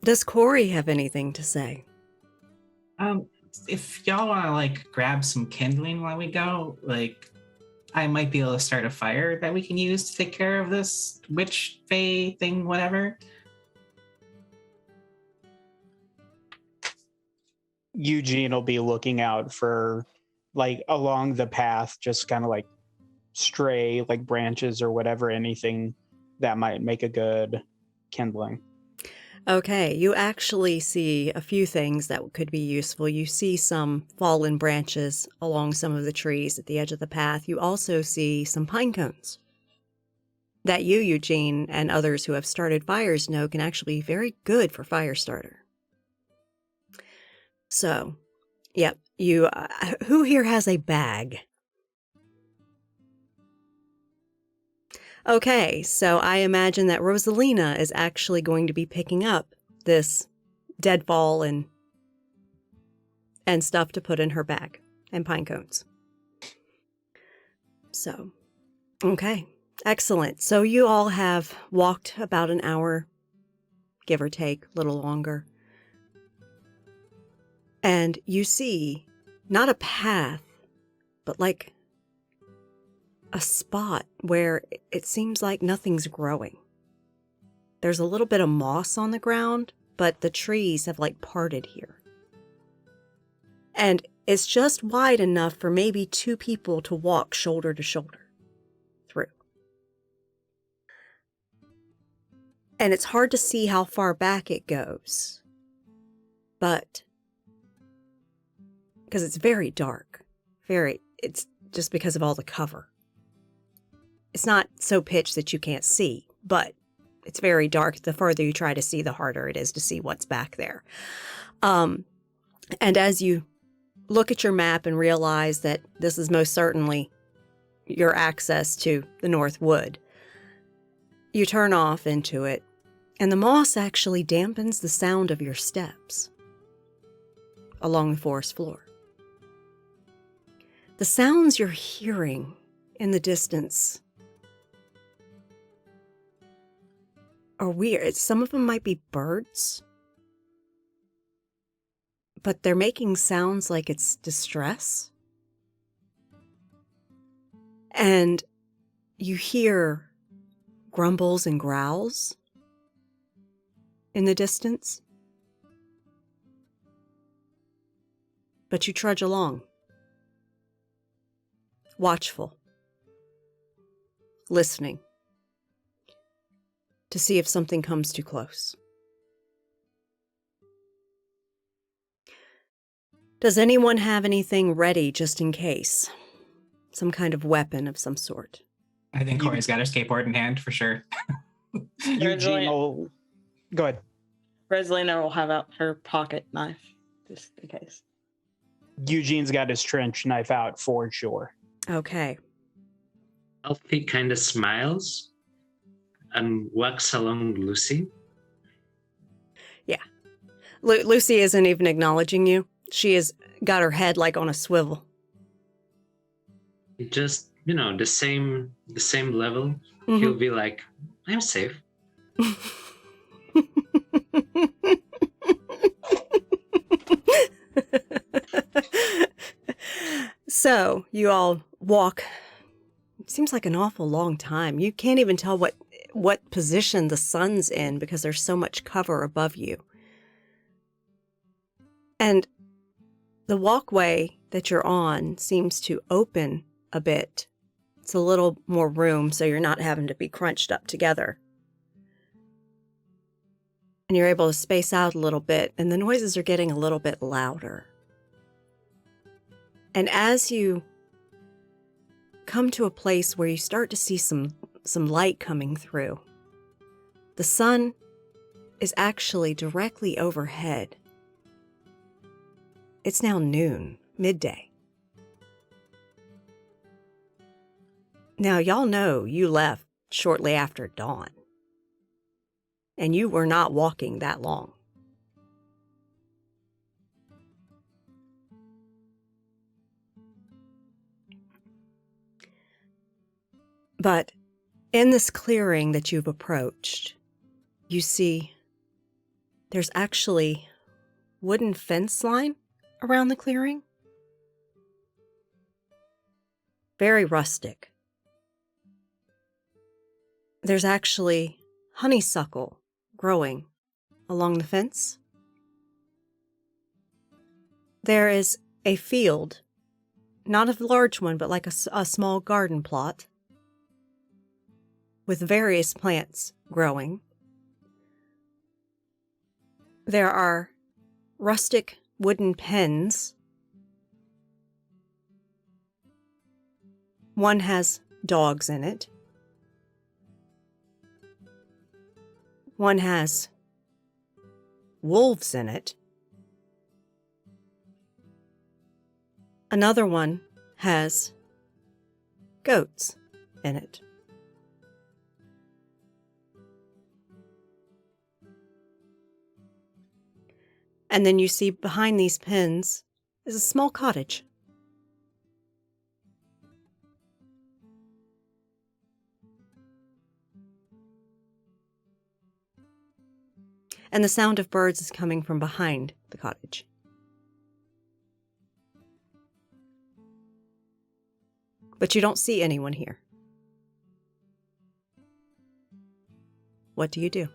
Does Corey have anything to say? If y'all want to grab some kindling while we go, I might be able to start a fire that we can use to take care of this witch fae thing, whatever. Eugene will be looking out for along the path, just kind of stray branches or whatever, anything that might make a good kindling. Okay, you actually see a few things that could be useful. You see some fallen branches along some of the trees at the edge of the path. You also see some pine cones that you, Eugene, and others who have started fires know can actually be very good for fire starter. So, yep, you. Who here has a bag? Okay, so I imagine that Rosalina is actually going to be picking up this deadfall and stuff to put in her bag, and pine cones. So, okay, excellent. So you all have walked about an hour, give or take, a little longer. And you see, not a path, but a spot where it seems like nothing's growing. There's a little bit of moss on the ground, but the trees have parted here. And it's just wide enough for maybe 2 people to walk shoulder to shoulder through. And it's hard to see how far back it goes. But because it's very dark, it's just because of all the cover. It's not so pitched that you can't see, but it's very dark. The further you try to see, the harder it is to see what's back there. And as you look at your map and realize that this is most certainly your access to the North Wood, you turn off into it, and the moss actually dampens the sound of your steps along the forest floor. The sounds you're hearing in the distance are weird. Some of them might be birds, but they're making sounds like it's distress. And you hear grumbles and growls in the distance. But you trudge along, watchful, listening to see if something comes too close. Does anyone have anything ready just in case? Some kind of weapon of some sort? I think Corey's got her skateboard in hand for sure. Eugene will... Go ahead. Reslina will have out her pocket knife, just in case. Eugene's got his trench knife out for sure. Okay. Alfie kind of smiles and walks along Lucy. Yeah. Lucy isn't even acknowledging you. She has got her head like on a swivel. Just, the same level. Mm-hmm. He'll be like, I'm safe. So you all walk. It seems like an awful long time. You can't even tell what position the sun's in because there's so much cover above you. And the walkway that you're on seems to open a bit. It's a little more room, so you're not having to be crunched up together. And you're able to space out a little bit, and the noises are getting a little bit louder. And as you come to a place where you start to see some light coming through, the sun is actually directly overhead. It's now noon, midday. Now, y'all know you left shortly after dawn, and you were not walking that long. But in this clearing that you've approached, you see there's actually wooden fence line around the clearing. Very rustic. There's actually honeysuckle growing along the fence. There is a field, not a large one, but like a small garden plot with various plants growing. There are rustic wooden pens. One has dogs in it. One has wolves in it. Another one has goats in it. And then you see behind these pens is a small cottage. And the sound of birds is coming from behind the cottage. But you don't see anyone here. What do you do?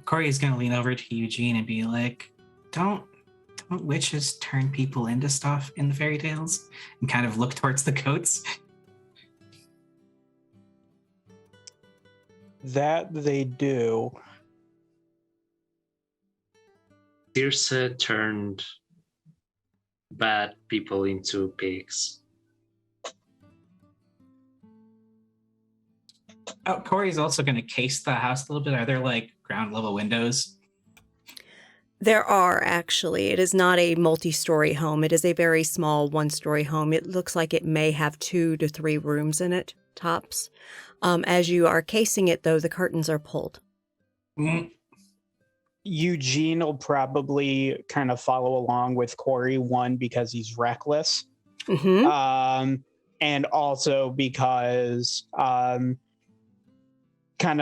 Corey is going to lean over to Eugene and be like, don't witches turn people into stuff in the fairy tales? And kind of look towards the goats. That they do. Tirsa turned bad people into pigs. Oh, Corey's also going to case the house a little bit. Are there like ground level windows? There are, actually. It is not a multi-story home. It is a very small one-story home. It looks like it may have 2 to 3 rooms in it, tops. As you are casing it, though, the curtains are pulled. Mm. Eugene will probably kind of follow along with Corey, one, because he's reckless. And also because kind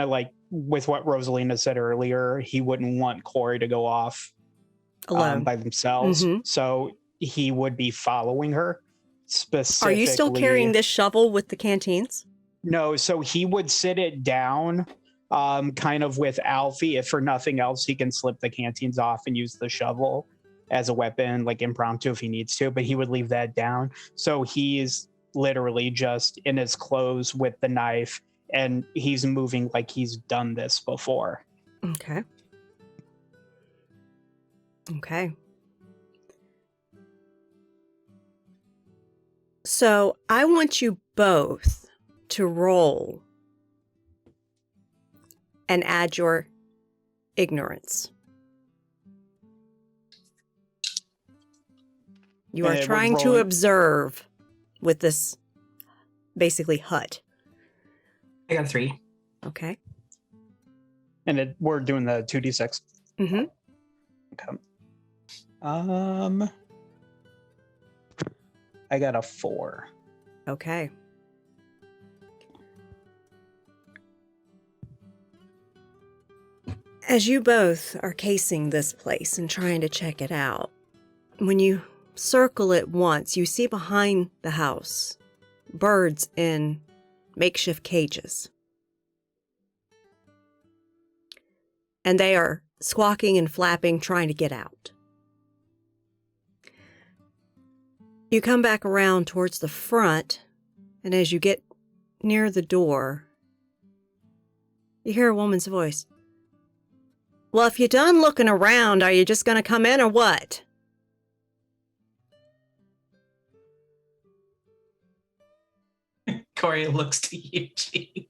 of like with what Rosalina said earlier, he wouldn't want Corey to go off Alone. by themselves. So he would be following her specifically. Are you still carrying this shovel with the canteens? No, so he would sit it down kind of with Alfie. If for nothing else, he can slip the canteens off and use the shovel as a weapon, like impromptu if he needs to, but he would leave that down. So he's literally just in his clothes with the knife, and he's moving like he's done this before. Okay. Okay. So I want you both to roll and add your ignorance. You are trying to observe with this basically hut. I got 3. Okay. And we're doing the 2d6. Mm-hmm. Okay. I got a 4. Okay. As you both are casing this place and trying to check it out, when you circle it once, you see behind the house birds in makeshift cages. And they are squawking and flapping, trying to get out. You come back around towards the front, and as you get near the door, you hear a woman's voice. Well, if you're done looking around, are you just going to come in or what? Corey looks to Eugene.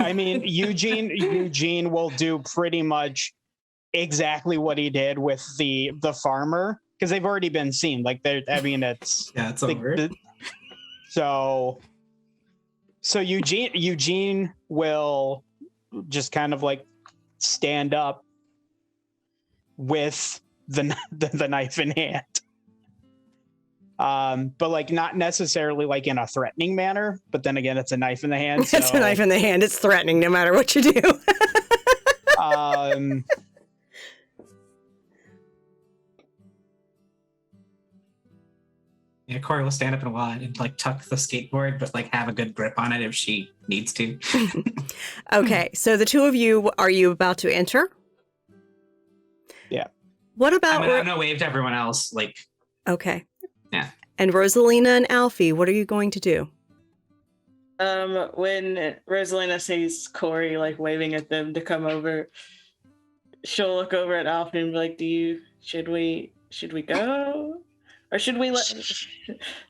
I mean, Eugene will do pretty much exactly what he did with the farmer, because they've already been seen. Like, I mean, it's it's over. So Eugene will just kind of like stand up with the knife in hand. But like not necessarily like in a threatening manner, but then again, it's a knife in the hand. So, It's a knife in the hand. It's threatening no matter what you do. Yeah, Corey will stand up in a while and like tuck the skateboard, but like have a good grip on it if she needs to. Okay, so the two of you, are you about to enter? Yeah. What about... I'm gonna wave to everyone else. Like, okay. Yeah. And Rosalina and Alfie, what are you going to do? When Rosalina sees Corey like waving at them to come over, she'll look over at Alfie and be like, should we go? Or should we let...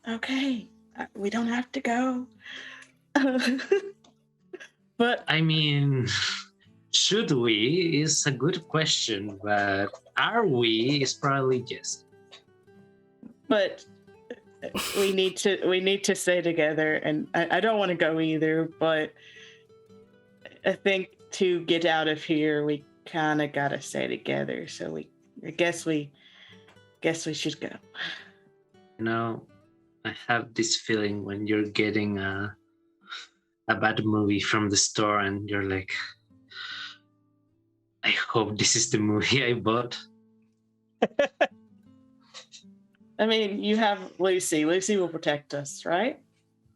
Okay, we don't have to go. But I mean, should we is a good question, but are we is probably yes. But we need to stay together, and I don't want to go either, but I think to get out of here we kind of gotta stay together, so I guess we should go. You know, I have this feeling when you're getting a bad movie from the store and you're like, I hope this is the movie I bought. I mean, you have Lucy. Lucy will protect us, right?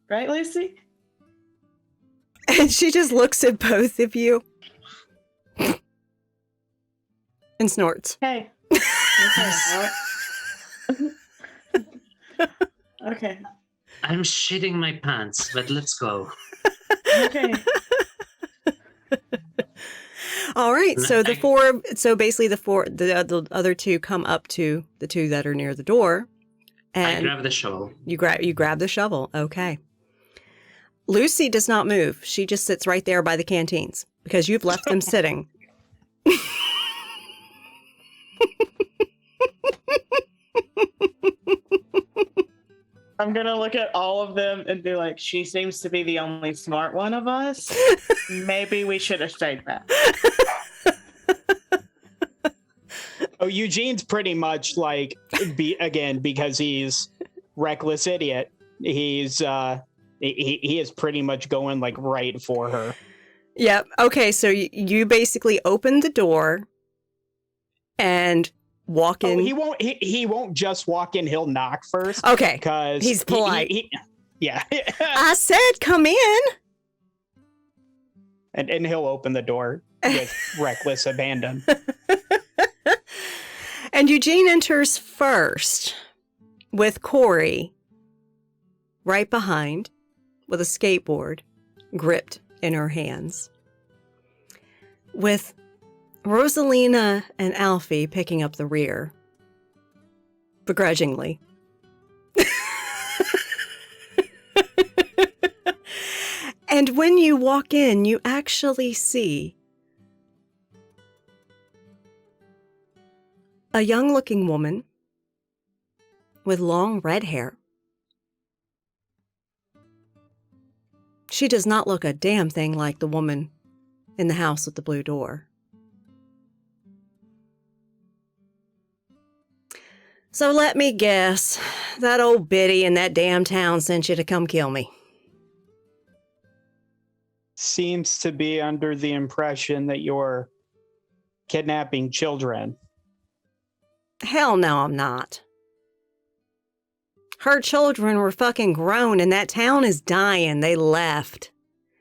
Right, Lucy? And she just looks at both of you and snorts. Hey. Okay. I'm shitting my pants, but let's go. Okay. All right. So the other two come up to the two that are near the door. And I grab the shovel. You grab the shovel. Okay. Lucy does not move. She just sits right there by the canteens because you've left them sitting. I'm going to look at all of them and be like, she seems to be the only smart one of us. Maybe we should have stayed back. Oh, Eugene's pretty much like, because he's reckless idiot. He's he is pretty much going like right for her. Yep. Okay, so you basically open the door and walk in. Oh, he won't just walk in. He'll knock first. Okay. Because He's polite. Yeah. I said come in. And he'll open the door with reckless abandon. And Eugene enters first with Corey right behind with a skateboard gripped in her hands, with Rosalina and Alfie picking up the rear, begrudgingly. And when you walk in, you actually see a young-looking woman with long red hair. She does not look a damn thing like the woman in the house with the blue door. So let me guess, that old biddy in that damn town sent you to come kill me. Seems to be under the impression that you're kidnapping children. Hell no, I'm not. Her children were fucking grown and that town is dying. They left.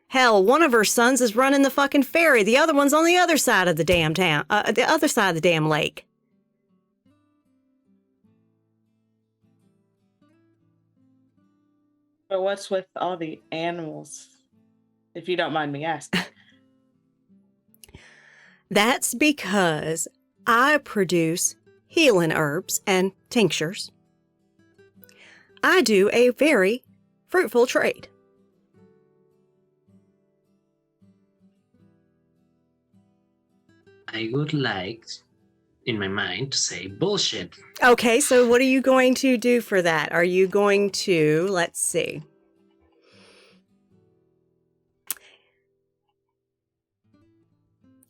Hell, one of her sons is running the fucking ferry. The other one's on the other side of the damn town, the other side of the damn lake. But what's with all the animals, if you don't mind me asking? That's because I produce healing herbs and tinctures. I do a very fruitful trade. I would like, in my mind, to say bullshit. Okay, so what are you going to do for that? Are you going to, let's see.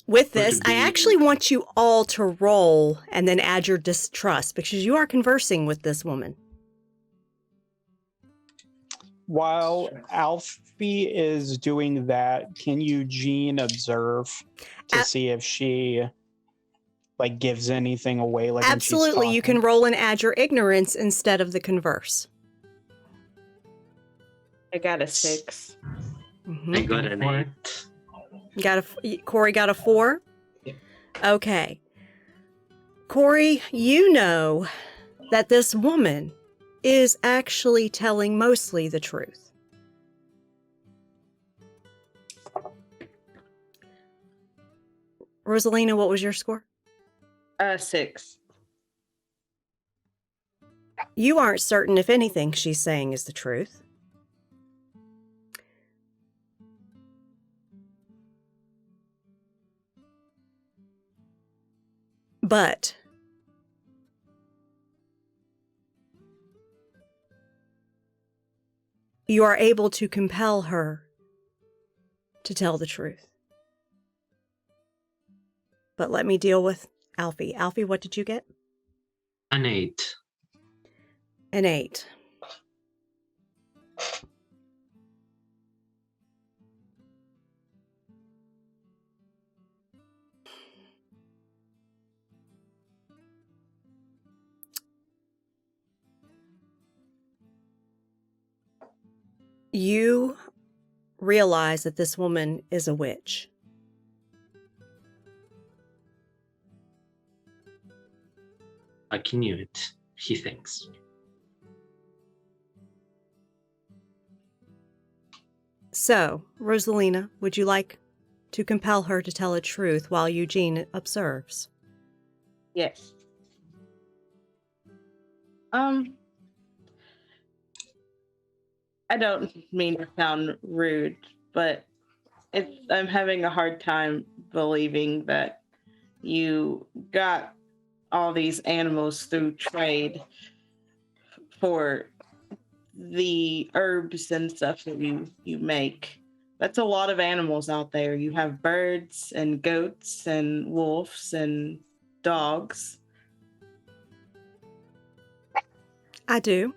With this, I actually want you all to roll and then add your distrust because you are conversing with this woman. While Alfie is doing that, can Eugene observe to see if she like gives anything away? Like absolutely, you can roll and add your ignorance instead of the converse. I got a 6. Mm-hmm. I got an 8. Corey got a 4? Yeah. Okay. Corey, you know that this woman is actually telling mostly the truth. Rosalina, what was your score? 6. You aren't certain if anything she's saying is the truth. But you are able to compel her to tell the truth. But let me deal with Alfie. Alfie, what did you get? An 8. An 8. You realize that this woman is a witch. Like he knew it, he thinks. So, Rosalina, would you like to compel her to tell a truth while Eugene observes? Yes. I don't mean to sound rude, but I'm having a hard time believing that you got all these animals through trade for the herbs and stuff that you make. That's a lot of animals out there. You have birds and goats and wolves and dogs. I do.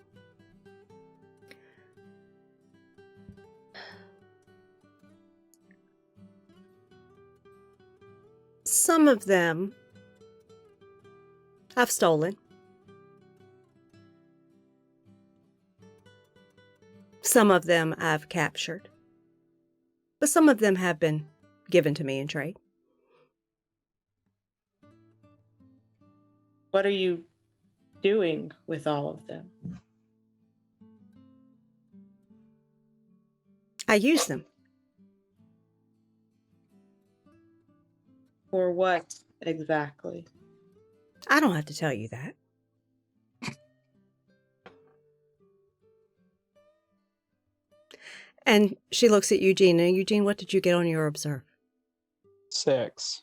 Some of them I've stolen. Some of them I've captured. But some of them have been given to me in trade. What are you doing with all of them? I use them. For what exactly? I don't have to tell you that. And she looks at Eugene. Now, Eugene, what did you get on your observe? 6.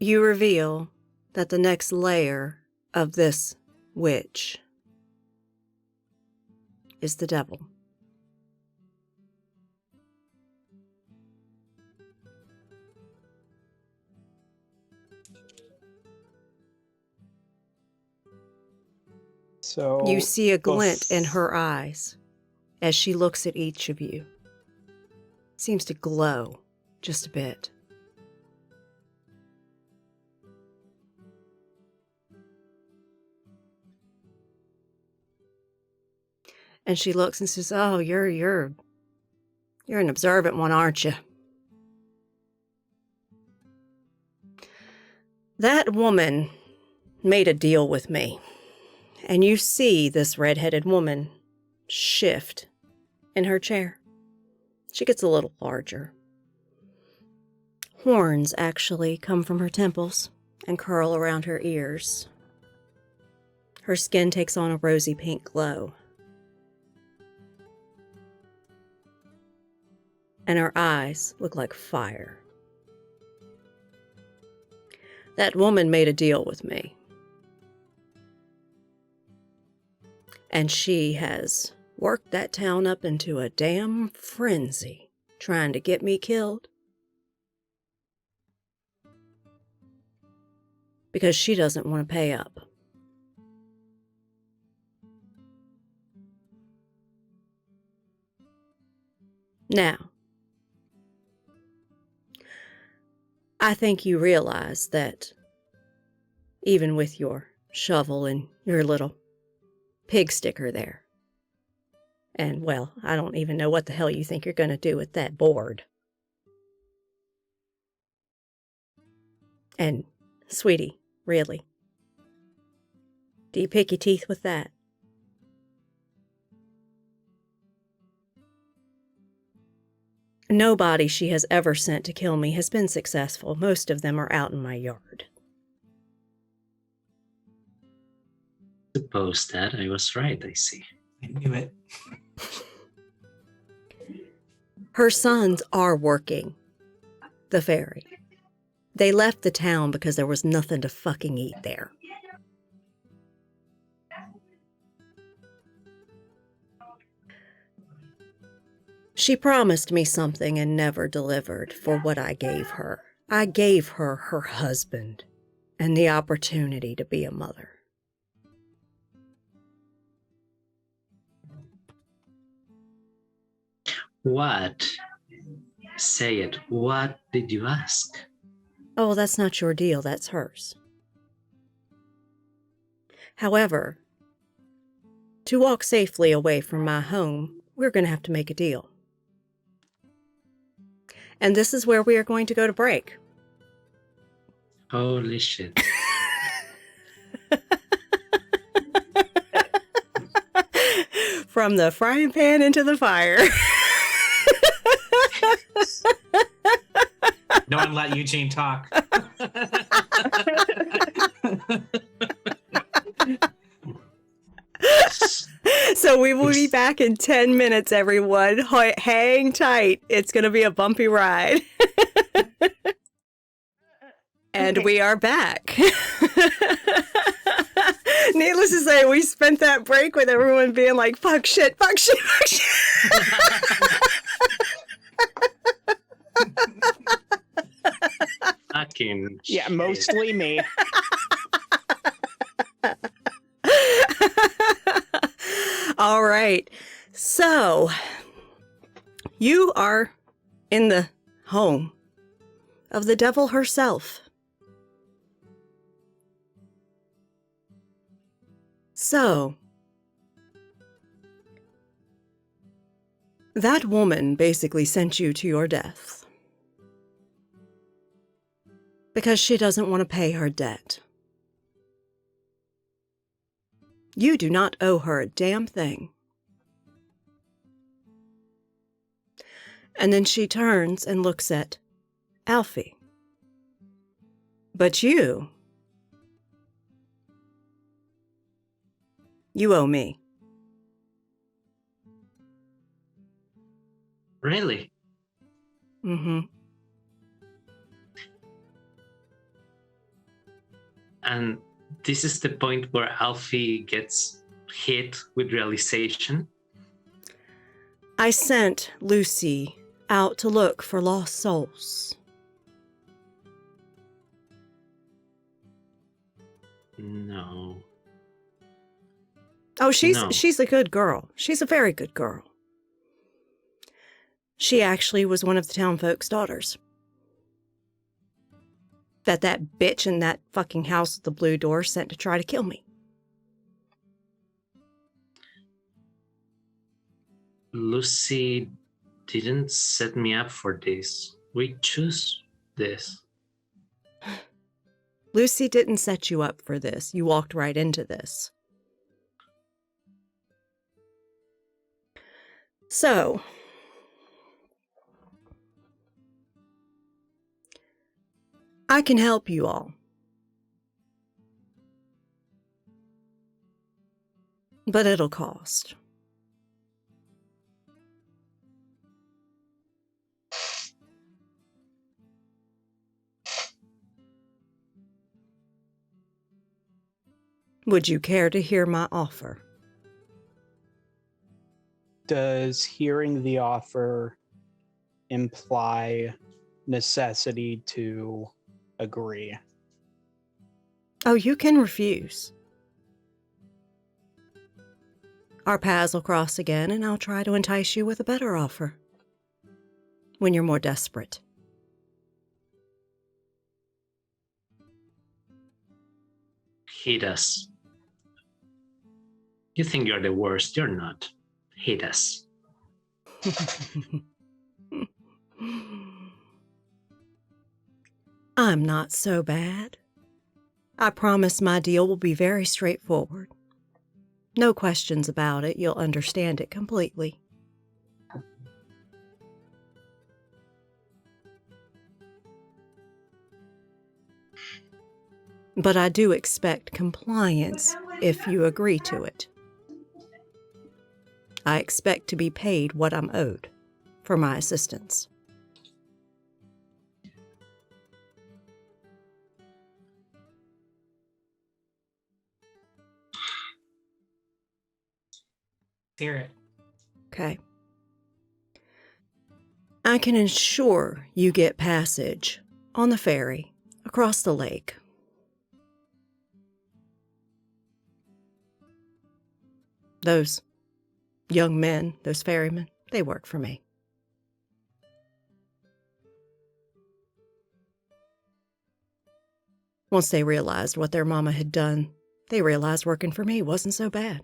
You reveal that the next layer of this witch is the devil. So You see a glint in her eyes as she looks at each of you. Seems to glow just a bit. And she looks and says, "Oh, you're an observant one, aren't you?" That woman made a deal with me. And you see this red-headed woman shift in her chair. She gets a little larger. Horns actually come from her temples and curl around her ears. Her skin takes on a rosy pink glow. And her eyes look like fire. That woman made a deal with me. And she has worked that town up into a damn frenzy, trying to get me killed. Because she doesn't want to pay up. Now, I think you realize that even with your shovel and your little pig sticker there, and well, I don't even know what the hell you think you're going to do with that board. And, sweetie, really, do you pick your teeth with that? Nobody she has ever sent to kill me has been successful. Most of them are out in my yard. Suppose that I was right, I see. I knew it. Her sons are working the ferry. They left the town because there was nothing to fucking eat there. She promised me something and never delivered for what I gave her. I gave her her husband and the opportunity to be a mother. What? Say it. What did you ask? Oh, that's not your deal, that's hers. However, to walk safely away from my home, we're going to have to make a deal. And this is where we are going to go to break. Holy shit. From the frying pan into the fire. No one let Eugene talk. So we will be back in 10 minutes, everyone. Hang tight. It's going to be a bumpy ride. And we are back. Needless to say, we spent that break with everyone being like, fuck shit, fuck shit, fuck shit. Fucking Yeah, shit. mostly me. All right. So, you are in the home of the devil herself. So, that woman basically sent you to your death because she doesn't want to pay her debt. You do not owe her a damn thing. And then she turns and looks at Alfie. But you owe me. Really? Mm-hmm. And this is the point where Alfie gets hit with realization. I sent Lucy out to look for lost souls. No. Oh, she's No. a good girl. She's a very good girl. She actually was one of the town folks' daughters. That bitch in that fucking house with the blue door sent to try to kill me. Lucy didn't set me up for this. We choose this. Lucy didn't set you up for this. You walked right into this. So, I can help you all. But it'll cost. Would you care to hear my offer? Does hearing the offer imply necessity to agree? Oh, you can refuse. Our paths will cross again, and I'll try to entice you with a better offer when you're more desperate. Hit us. You think you're the worst. You're not. Hit us. I'm not so bad. I promise my deal will be very straightforward. No questions about it. You'll understand it completely. But I do expect compliance if you agree to it. I expect to be paid what I'm owed for my assistance. Hear it. Okay. I can ensure you get passage on the ferry across the lake. Those young men, those ferrymen, they work for me. Once they realized what their mama had done, they realized working for me wasn't so bad.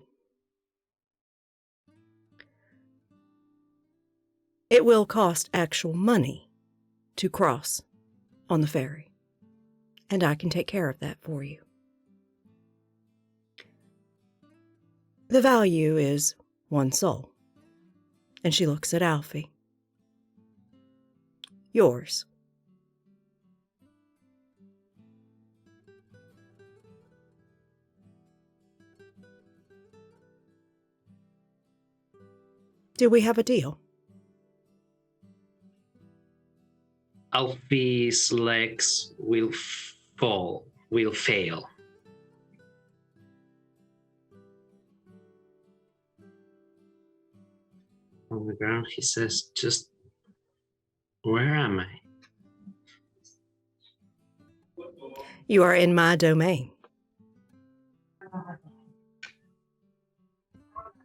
It will cost actual money to cross on the ferry, and I can take care of that for you. The value is 1 soul. And she looks at Alfie. Yours. Do we have a deal? Alfie's legs will fail. on the ground. He says, just, where am I? You are in my domain.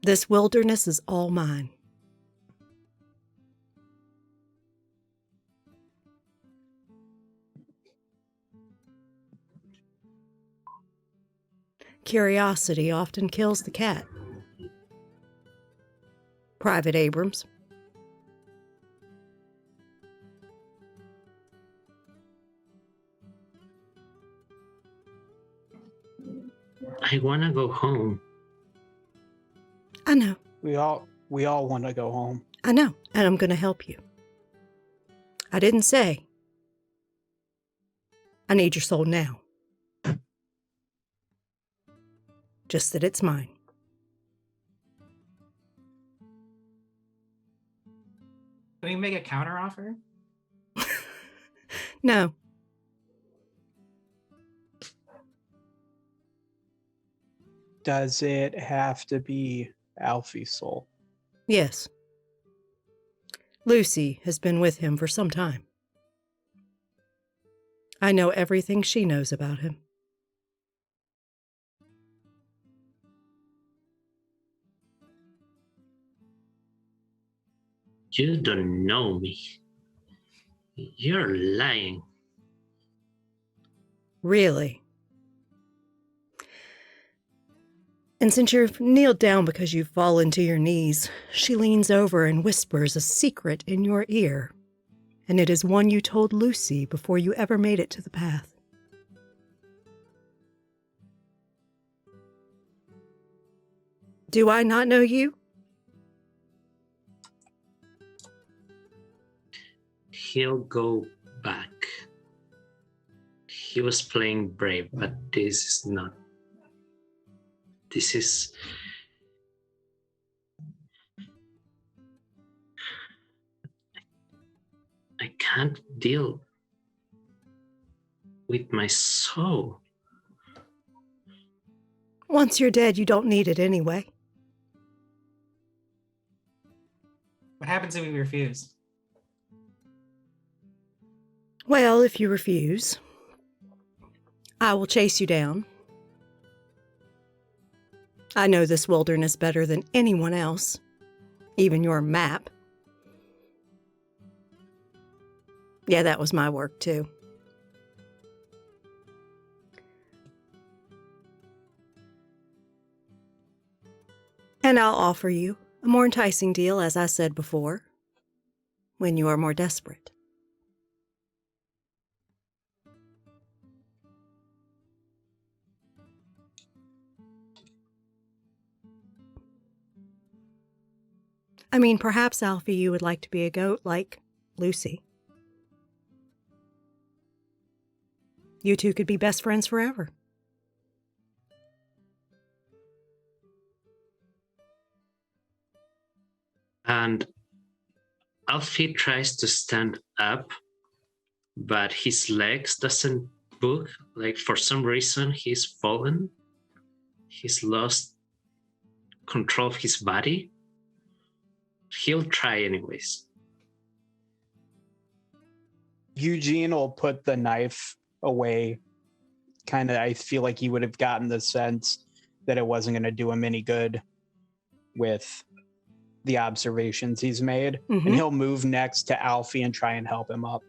This wilderness is all mine. Curiosity often kills the cat. Private Abrams. I want to go home. I know. We all want to go home. I know, and I'm going to help you. I didn't say I need your soul now. Just that it's mine. Can we make a counter offer? No. Does it have to be Alfie's soul? Yes. Lucy has been with him for some time. I know everything she knows about him. You don't know me. You're lying. Really? And since you've kneeled down because you've fallen to your knees, she leans over and whispers a secret in your ear. And it is one you told Lucy before you ever made it to the path. Do I not know you? He'll go back. He was playing brave, but this is not. This is. I can't deal with my soul. Once you're dead, you don't need it anyway. What happens if we refuse? Well, if you refuse, I will chase you down. I know this wilderness better than anyone else, even your map. Yeah, that was my work too. And I'll offer you a more enticing deal, as I said before, when you are more desperate. I mean, perhaps, Alfie, you would like to be a goat like Lucy. You two could be best friends forever. And Alfie tries to stand up, but his legs doesn't move. Like for some reason, he's fallen. He's lost control of his body. He'll try anyways. Eugene will put the knife away. Kind of, I feel like he would have gotten the sense that it wasn't going to do him any good with the observations he's made. Mhm. And he'll move next to Alfie and try and help him up.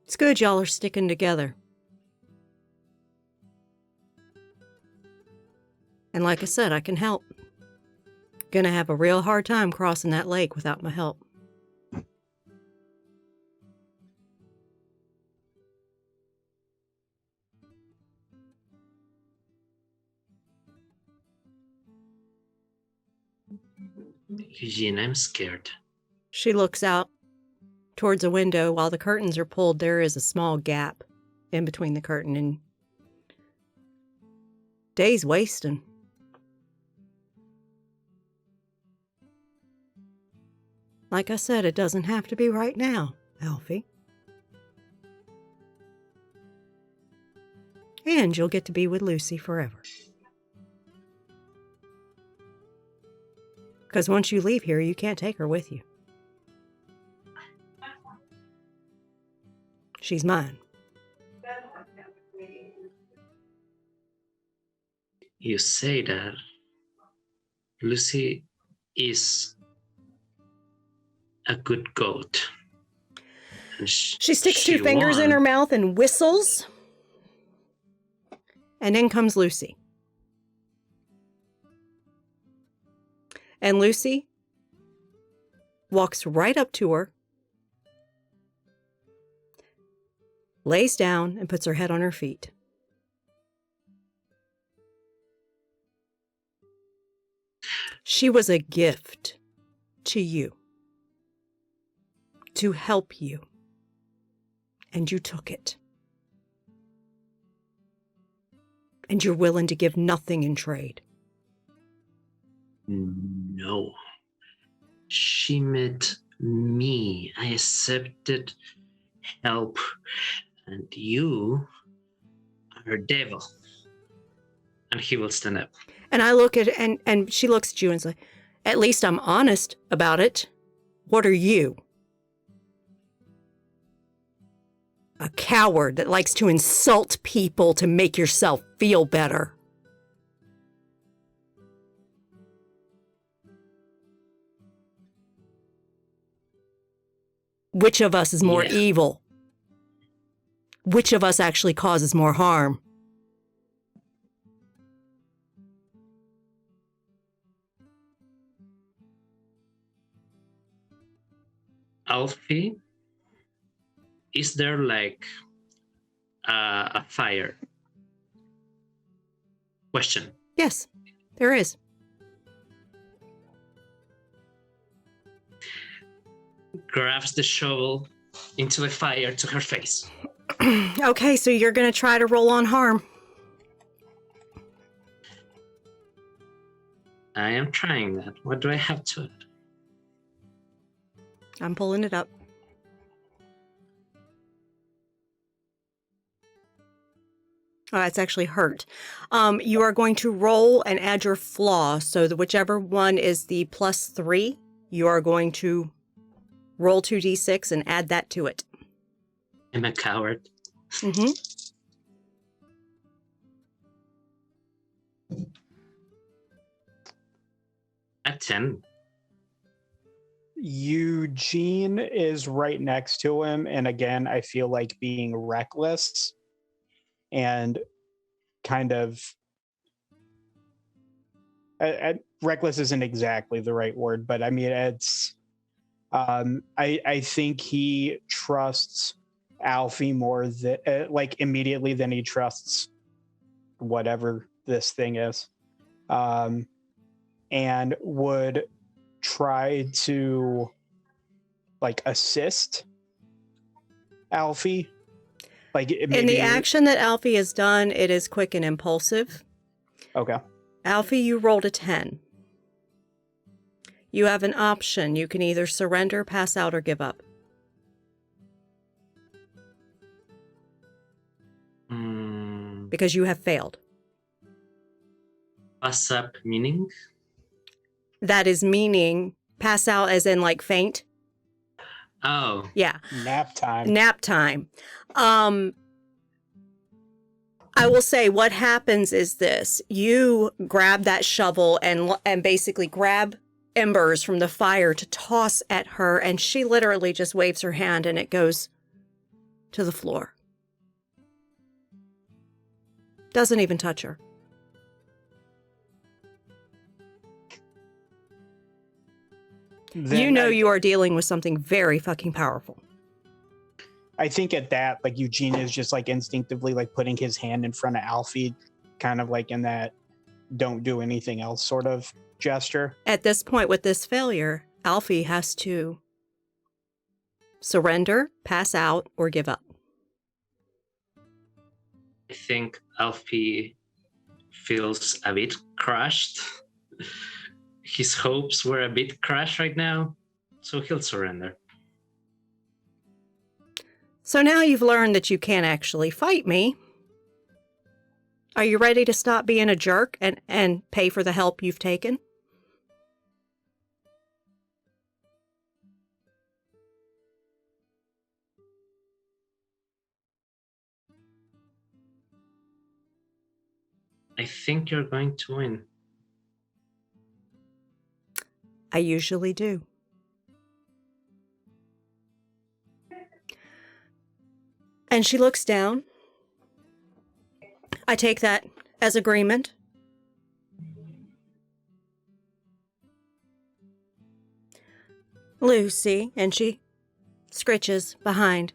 It's good y'all are sticking together. And like I said, I can help. Gonna have a real hard time crossing that lake without my help. Eugene, I'm scared. She looks out towards a window. While the curtains are pulled, there is a small gap in between the curtain, and day's wasting. Like I said, it doesn't have to be right now, Alfie. And you'll get to be with Lucy forever. Because once you leave here, you can't take her with you. She's mine. You say that Lucy is a good goat. And She sticks two fingers in her mouth and whistles. And in comes Lucy. And Lucy walks right up to her, lays down, and puts her head on her feet. She was a gift to you, to help you, and you took it. And you're willing to give nothing in trade. No. She met me. I accepted help. And you are a devil. And he will stand up. And I look at and she looks at you and says, at least I'm honest about it. What are you? A coward that likes to insult people to make yourself feel better. Which of us is more evil? Which of us actually causes more harm? Alfie, is there like a fire? Question. Yes, there is. Grabs the shovel into the fire to her face. Okay, so you're going to try to roll on harm. I am trying that. What do I have to it? I'm pulling it up. Oh, it's actually hurt. You are going to roll and add your flaw. So whichever one is the +3, you are going to roll 2d6 and add that to it. I'm a coward. Mm-hmm. At 10. Eugene is right next to him. And again, I feel like being reckless and kind of reckless isn't exactly the right word, but I mean, it's I think he trusts Alfie more like immediately than he trusts whatever this thing is, and would try to like assist Alfie. Like In the action that Alfie has done, it is quick and impulsive. Okay. Alfie, you rolled a 10. You have an option. You can either surrender, pass out, or give up. Because you have failed. Pass up meaning? That is meaning pass out as in like faint. Oh. Yeah. Nap time. Nap time. I will say what happens is this. You grab that shovel and basically grab embers from the fire to toss at her, and she literally just waves her hand and it goes to the floor. Doesn't even touch her. You know you are dealing with something very fucking powerful. I think at that, like Eugene is just like instinctively like putting his hand in front of Alfie, kind of like in that don't do anything else sort of gesture. At this point with this failure, Alfie has to surrender, pass out, or give up. I think Alfie feels a bit crushed. His hopes were a bit crushed right now, so he'll surrender. So now you've learned that you can't actually fight me. Are you ready to stop being a jerk and pay for the help you've taken? I think you're going to win. I usually do. And she looks down. I take that as agreement. Lucy, and she scritches behind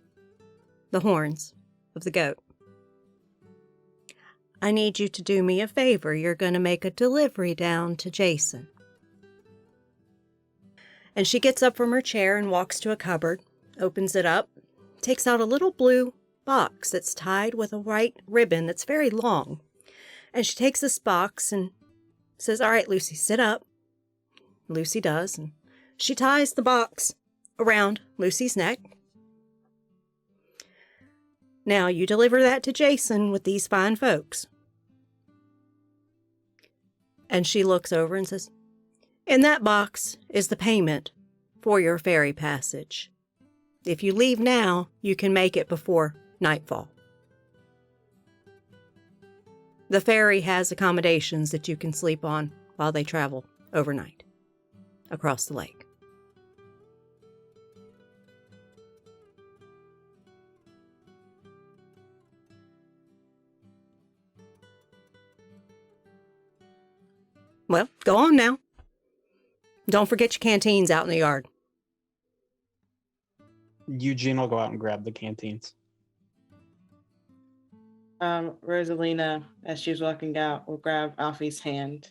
the horns of the goat. I need you to do me a favor. You're going to make a delivery down to Jason. And she gets up from her chair and walks to a cupboard, opens it up, takes out a little blue box that's tied with a white ribbon that's very long. And she takes this box and says, "All right, Lucy, sit up." Lucy does, and she ties the box around Lucy's neck. Now you deliver that to Jason with these fine folks. And she looks over and says, "In that box is the payment for your ferry passage. If you leave now, you can make it before nightfall. The ferry has accommodations that you can sleep on while they travel overnight across the lake." Well, go on now. Don't forget your canteens out in the yard. Eugene will go out and grab the canteens. Rosalina, as she's walking out, will grab Alfie's hand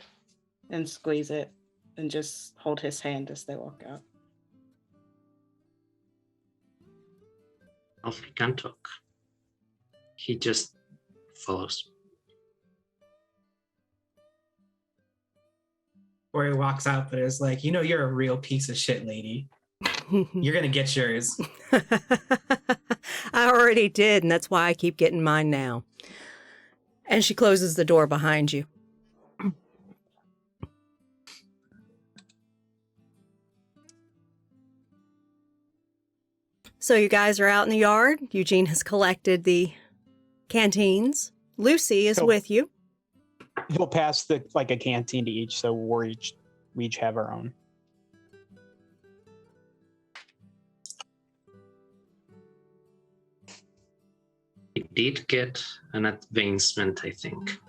and squeeze it and just hold his hand as they walk out. Alfie can't talk. He just follows. Or he walks out, but is like, you know, you're a real piece of shit, lady. You're gonna get yours. I already did, and that's why I keep getting mine now. And she closes the door behind you. So you guys are out in the yard. Eugene has collected the canteens. Lucy is with you. He'll pass a canteen to each, so we each have our own. He did get an advancement, I think.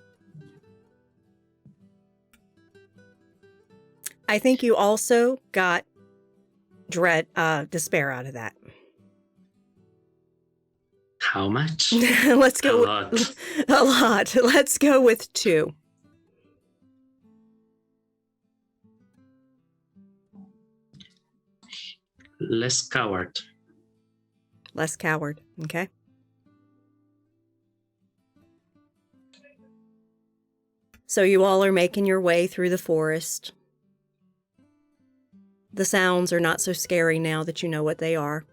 I think you also got despair out of that. How much? Let's go. A lot. A lot. Let's go with 2. Less coward. Less coward. Okay. So you all are making your way through the forest. The sounds are not so scary now that you know what they are.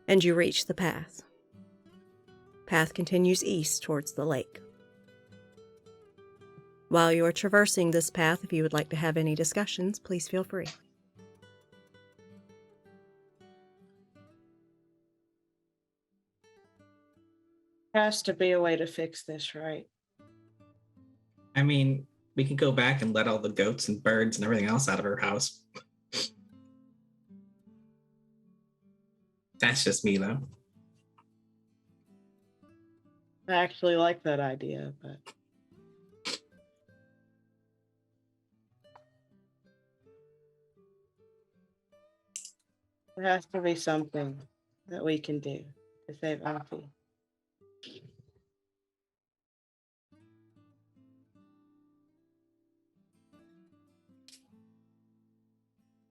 And you reach the path. Path continues east towards the lake. While you are traversing this path, if you would like to have any discussions, please feel free. Has to be a way to fix this, right? I mean, we could go back and let all the goats and birds and everything else out of her house. That's just me, though. I actually like that idea, but there has to be something that we can do to save Alfie.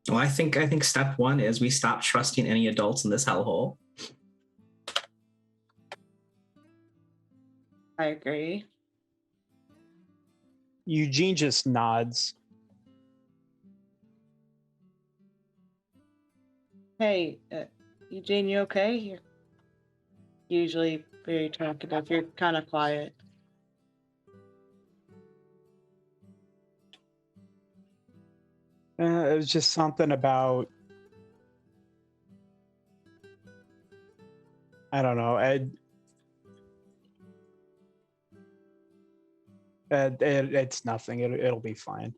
Well, I think step 1 is we stop trusting any adults in this hellhole. I agree. Eugene just nods. Hey, Eugene, you okay? You're usually very talkative. You're kind of quiet. It was just something about I don't know. It's nothing. It'll be fine.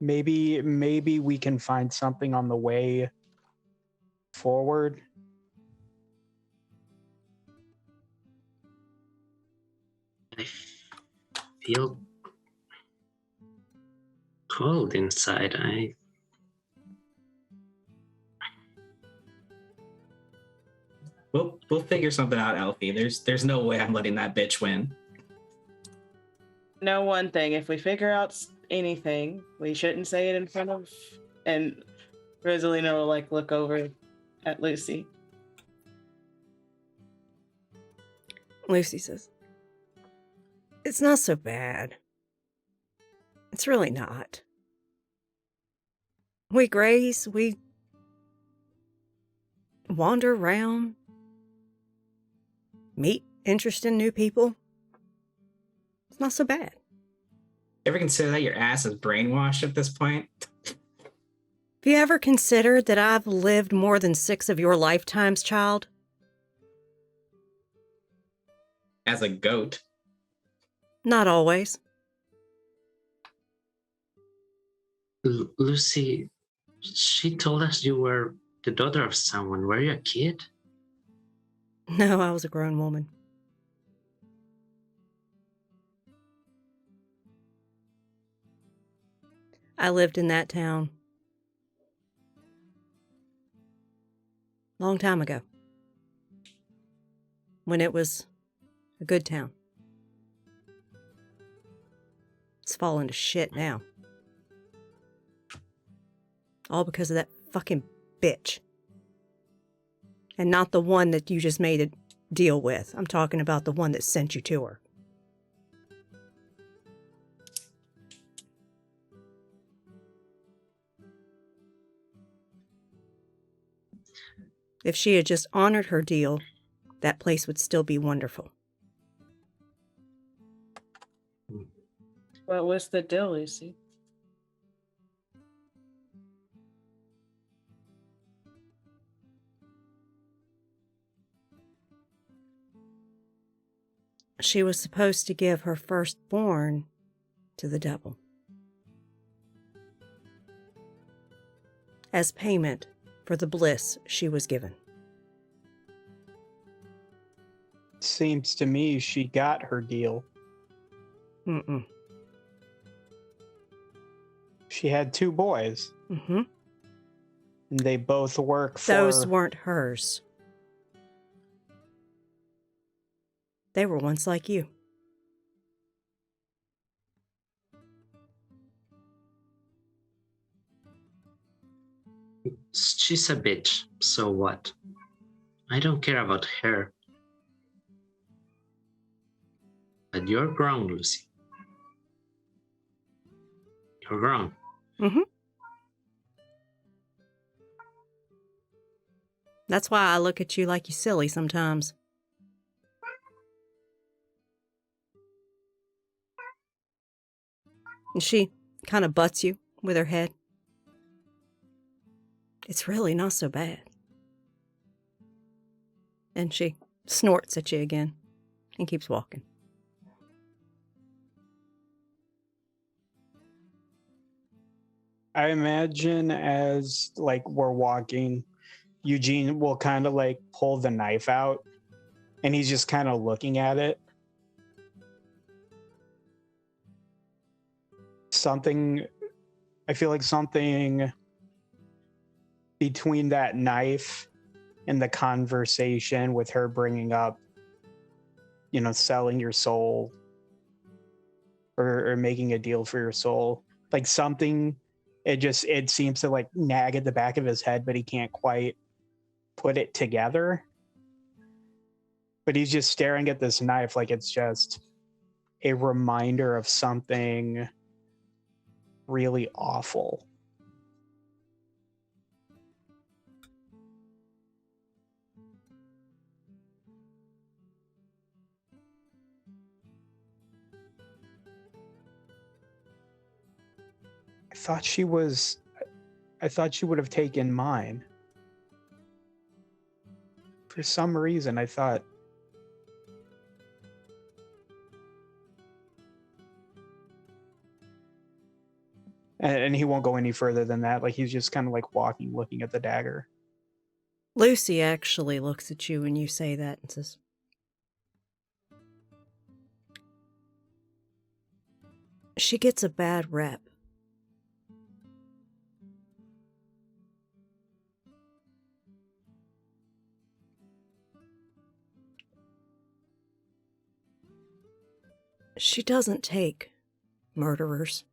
Maybe we can find something on the way forward. I feel cold inside. We'll figure something out, Alfie. There's no way I'm letting that bitch win. Know one thing: if we figure out anything, we shouldn't say it in front of. And Rosalina will like look over at Lucy. Lucy says, "It's not so bad. It's really not. We graze, we wander around, meet interesting new people. It's not so bad." Ever consider that your ass is brainwashed at this point? Have you ever considered that I've lived more than 6 of your lifetimes, child? As a goat. Not always. Lucy, she told us you were the daughter of someone. Were you a kid? No, I was a grown woman. I lived in that town. Long time ago. When it was a good town. It's fallen to shit now. All because of that fucking bitch. And not the one that you just made a deal with. I'm talking about the one that sent you to her. If she had just honored her deal, that place would still be wonderful. What was the deal, Lucy? She was supposed to give her firstborn to the devil. As payment for the bliss she was given. Seems to me she got her deal. Mm-mm. She had 2 boys. Mm-hmm. And they both work for... Those weren't hers. They were once like you. She's a bitch, so what? I don't care about her. But you're grown, Lucy. You're grown. Mm-hmm. That's why I look at you like you're silly sometimes. And she kind of butts you with her head. It's really not so bad. And she snorts at you again and keeps walking. I imagine as like we're walking, Eugene will kind of like pull the knife out and he's just kind of looking at it. I feel like something between that knife and the conversation with her bringing up, selling your soul or making a deal for your soul, like something, it seems to like nag at the back of his head, but he can't quite put it together. But he's just staring at this knife like it's just a reminder of something really awful. I thought she was I thought she would have taken mine. For some reason, I thought... And he won't go any further than that. Like, he's just kind of like walking, looking at the dagger. Lucy actually looks at you when you say that and says, she gets a bad rep. She doesn't take murderers.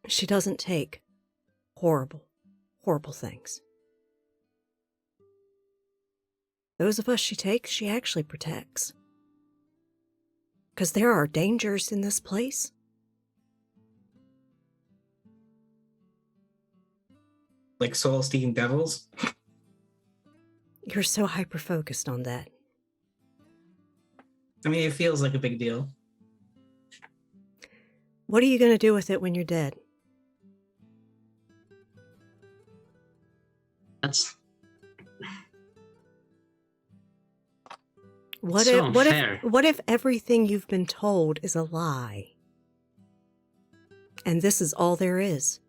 She doesn't take horrible, horrible things. Those of us she takes, she actually protects. Because there are dangers in this place. Like soul-stealing devils? You're so hyper-focused on that. I mean, it feels like a big deal. What are you going to do with it when you're dead? That's What so if, what if, unfair. what if everything you've been told is a lie? And this is all there is?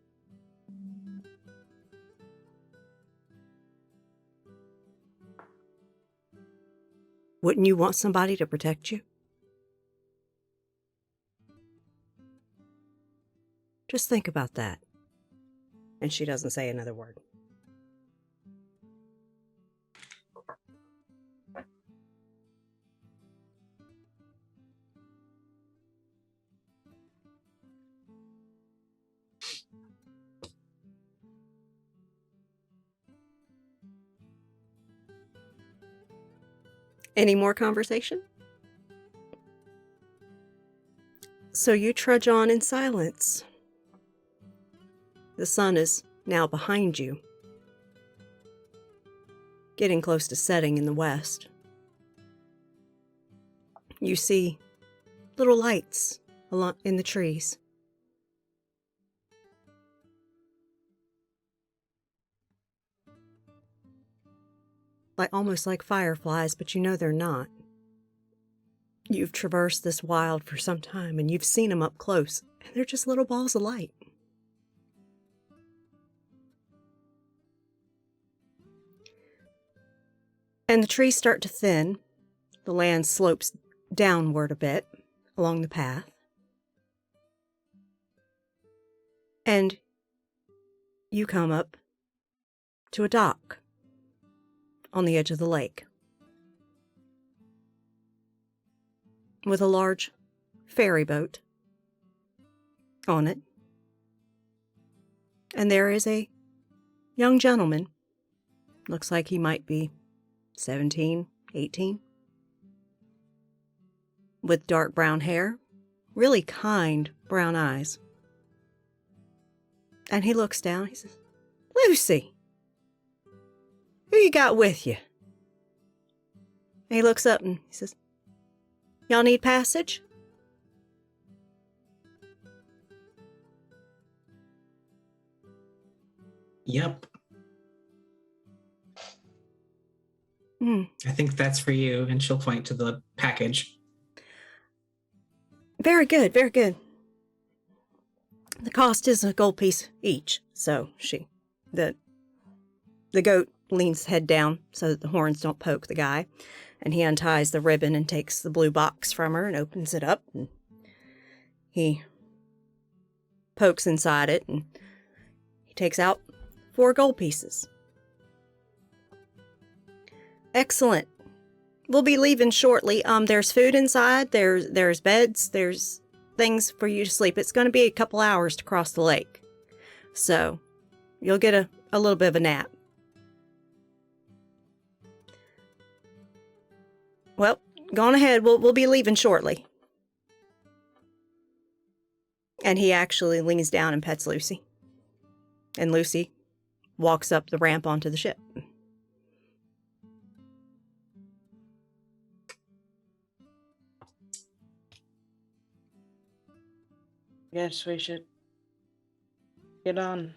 Wouldn't you want somebody to protect you? Just think about that. And she doesn't say another word. Any more conversation? So you trudge on in silence. The sun is now behind you, getting close to setting in the west. You see little lights along in the trees. Almost like fireflies, but you know they're not. You've traversed this wild for some time, and you've seen them up close, and they're just little balls of light. And the trees start to thin. The land slopes downward a bit along the path. And you come up to a dock on the edge of the lake with a large ferry boat on it. And there is a young gentleman. Looks like he might be 17, 18. With dark brown hair, really kind brown eyes. And he looks down, he says, "Lucy, who you got with you?" And he looks up and he says, "Y'all need passage?" Yep. I think that's for you. And she'll point to the package. Very good, very good. The cost is a gold piece each. So the goat leans head down so that the horns don't poke the guy. And he unties the ribbon and takes the blue box from her and opens it up. And he pokes inside it and he takes out 4 gold pieces. Excellent. We'll be leaving shortly. There's food inside. There's beds. There's things for you to sleep. It's going to be a couple hours to cross the lake. So you'll get a little bit of a nap. Well, go on ahead. We'll be leaving shortly. And he actually leans down and pets Lucy. And Lucy walks up the ramp onto the ship. Guess we should get on.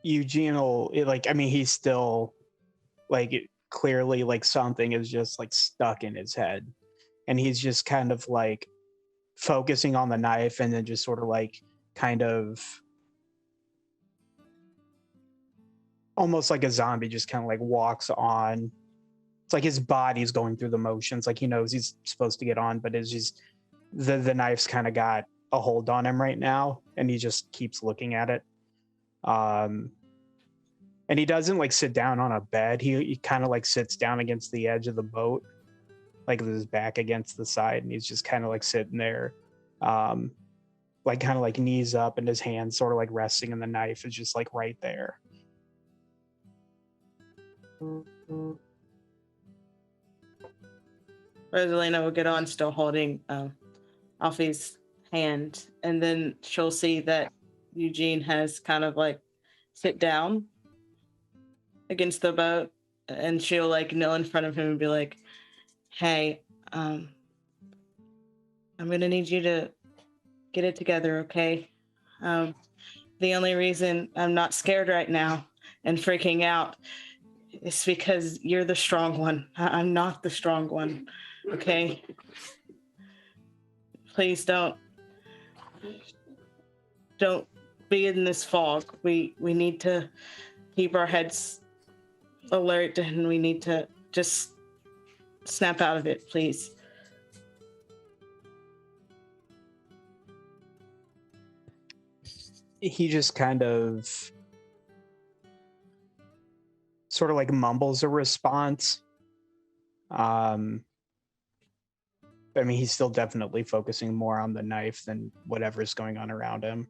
Eugene will he's still clearly something is just stuck in his head, and he's just kind of focusing on the knife, and then just sort of kind of almost like a zombie, just kind of walks on. It's like his body's going through the motions, he knows he's supposed to get on, but it's just the knife's kind of got a hold on him right now, and he just keeps looking at it. And he doesn't sit down on a bed. He kind of sits down against the edge of the boat, with his back against the side, and he's just kind of sitting there, kind of knees up, and his hands sort of resting, and the knife is just right there. Rosalina will get on, still holding Alfie's hand, and then she'll see that Eugene has kind of sit down against the boat, and she'll kneel in front of him and be like, "Hey, I'm gonna need you to get it together, okay? The only reason I'm not scared right now and freaking out is because you're the strong one. I'm not the strong one, okay? Please don't be in this fog. We need to keep our heads alert, and we need to just snap out of it, please." He just kind of sort of mumbles a response. He's still definitely focusing more on the knife than whatever's going on around him.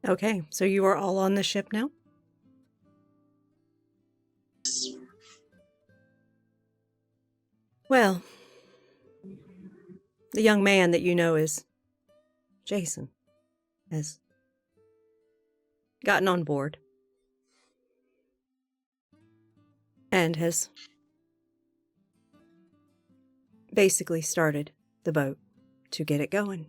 Okay, so you are all on the ship now? Well, the young man that you know is Jason has gotten on board and has basically started the boat to get it going.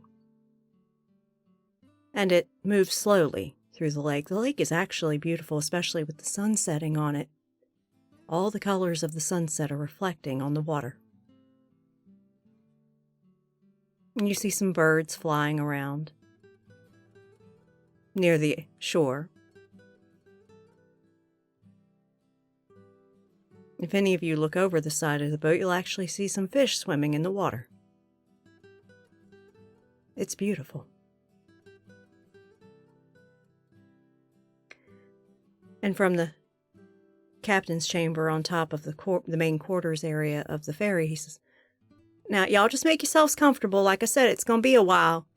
And it moves slowly through the lake. The lake is actually beautiful, especially with the sun setting on it. All the colors of the sunset are reflecting on the water. And you see some birds flying around near the shore. If any of you look over the side of the boat, you'll actually see some fish swimming in the water. It's beautiful. And from the captain's chamber on top of the main quarters area of the ferry, he says, "Now, y'all just make yourselves comfortable. Like I said, it's going to be a while.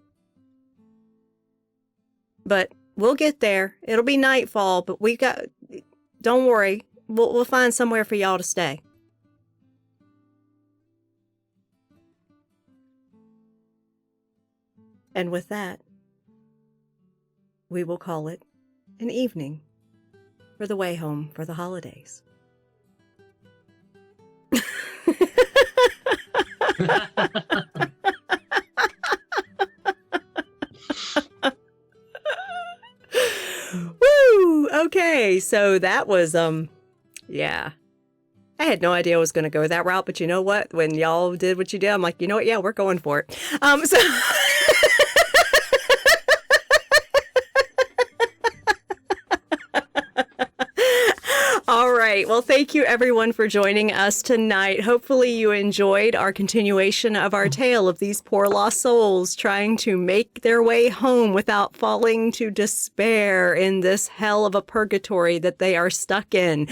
But we'll get there. It'll be nightfall, but don't worry. We'll find somewhere for y'all to stay." And with that, we will call it an evening for the way home for the holidays. Woo! Okay, so that was, yeah. I had no idea I was going to go that route, but you know what? When y'all did what you did, I'm like, you know what? Yeah, we're going for it. So... All right. Well, thank you everyone for joining us tonight. Hopefully you enjoyed our continuation of our tale of these poor lost souls trying to make their way home without falling to despair in this hell of a purgatory that they are stuck in.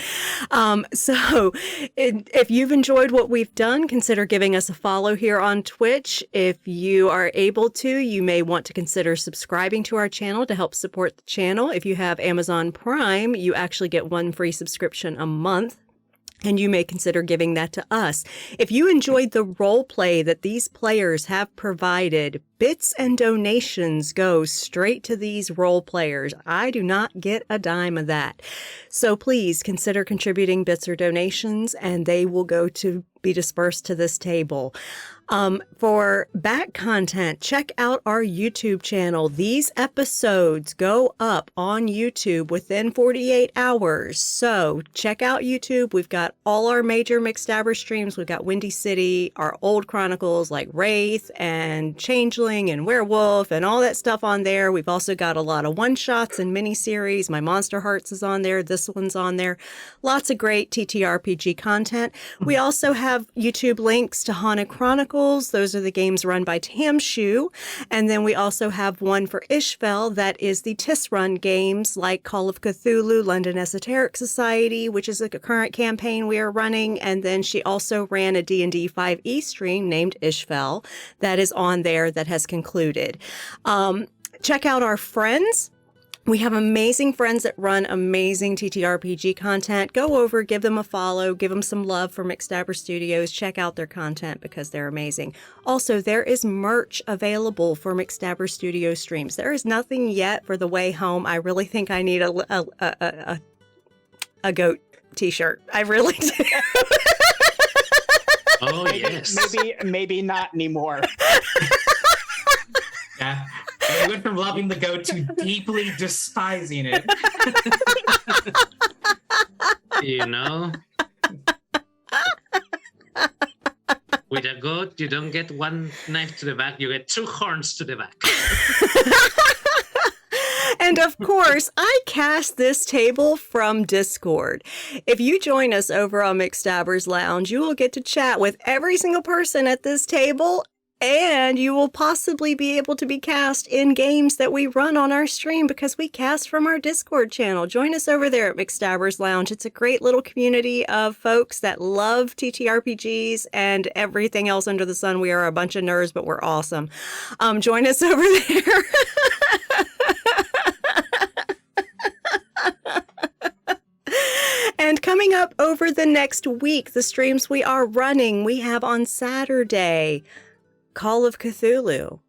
So if you've enjoyed what we've done, consider giving us a follow here on Twitch. If you are able to, you may want to consider subscribing to our channel to help support the channel. If you have Amazon Prime, you actually get one free subscription a month, and you may consider giving that to us. If you enjoyed the role play that these players have provided, bits and donations go straight to these role players. I do not get a dime of that. So please consider contributing bits or donations, and they will go to be dispersed to this table. For back content, check out our YouTube channel. These episodes go up on YouTube within 48 hours. So check out YouTube. We've got all our major McStabber streams. We've got Windy City, our old chronicles like Wraith and Changeling and Werewolf and all that stuff on there. We've also got a lot of one-shots and miniseries. My Monster Hearts is on there. This one's on there. Lots of great TTRPG content. We also have YouTube links to Haunted Chronicles. Those are the games run by Tamshu. And then we also have one for Ishvel that is the TIS run games like Call of Cthulhu, London Esoteric Society, which is a current campaign we are running. And then she also ran a D&D 5e stream named Ishvel that is on there that has concluded. Check out our friends. We have amazing friends that run amazing TTRPG content. Go over, give them a follow, give them some love for McStabber Studios. Check out their content because they're amazing. Also, there is merch available for McStabber Studio streams. There is nothing yet for the way home. I really think I need a goat t-shirt. I really do. Oh, yes. Maybe not anymore. Yeah. I went from loving the goat to deeply despising it. You know, with a goat, you don't get one knife to the back, you get two horns to the back. And of course, I cast this table from Discord. If you join us over on McStabber's Lounge, you will get to chat with every single person at this table. And you will possibly be able to be cast in games that we run on our stream because we cast from our Discord channel. Join us over there at McStabber's Lounge. It's a great little community of folks that love TTRPGs and everything else under the sun. We are a bunch of nerds, but we're awesome. Join us over there. And coming up over the next week, the streams we are running, we have on Saturday, Call of Cthulhu,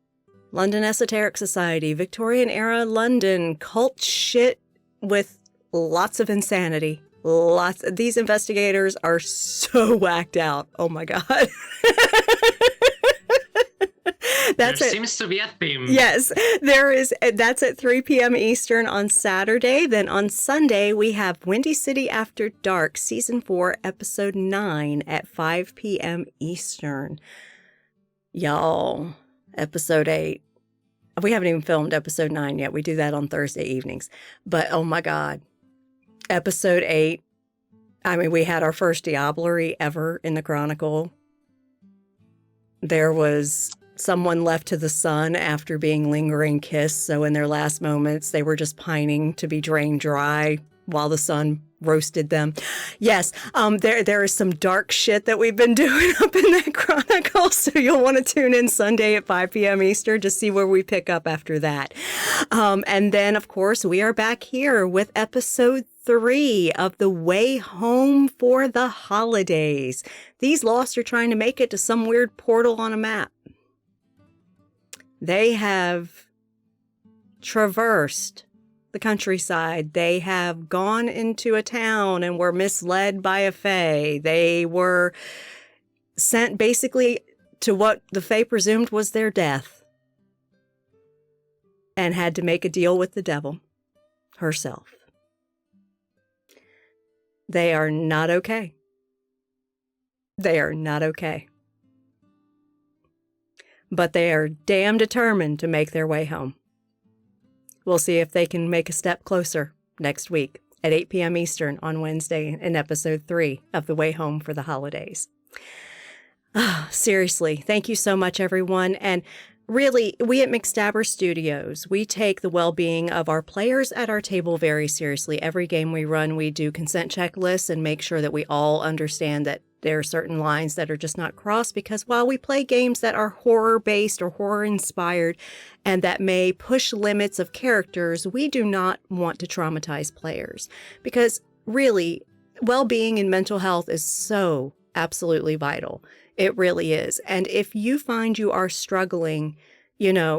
London Esoteric Society, Victorian era London, cult shit with lots of insanity. These investigators are so whacked out. Oh my God. There seems to be a theme. Yes, there is. That's at 3 p.m. Eastern on Saturday. Then on Sunday, we have Windy City After Dark, Season 4, Episode 9 at 5 p.m. Eastern. Y'all, Episode 8. We haven't even filmed Episode 9 yet. We do that on Thursday evenings. But oh my God, Episode 8. I mean, we had our first diablerie ever in the Chronicle. There was someone left to the sun after being lingering kissed. So in their last moments, they were just pining to be drained dry while the sun roasted them. Yes, there is some dark shit that we've been doing up in that Chronicle. So you'll want to tune in Sunday at 5 p.m. Eastern to see where we pick up after that. And then, of course, we are back here with Episode 3 of The Way Home for the Holidays. These Lost are trying to make it to some weird portal on a map. They have traversed the countryside. They have gone into a town and were misled by a fae. They were sent basically to what the fae presumed was their death and had to make a deal with the devil herself. They are not okay. They are not okay. But they are damn determined to make their way home. We'll see if they can make a step closer next week at 8 p.m. Eastern on Wednesday in Episode 3 of The Way Home for the Holidays. Seriously, thank you so much, everyone. And really, we at McStabber Studios, we take the well-being of our players at our table very seriously. Every game we run, we do consent checklists and make sure that we all understand that there are certain lines that are just not crossed, because while we play games that are horror-based or horror-inspired and that may push limits of characters, we do not want to traumatize players. Because really, well-being and mental health is so absolutely vital. It really is. And if you find you are struggling,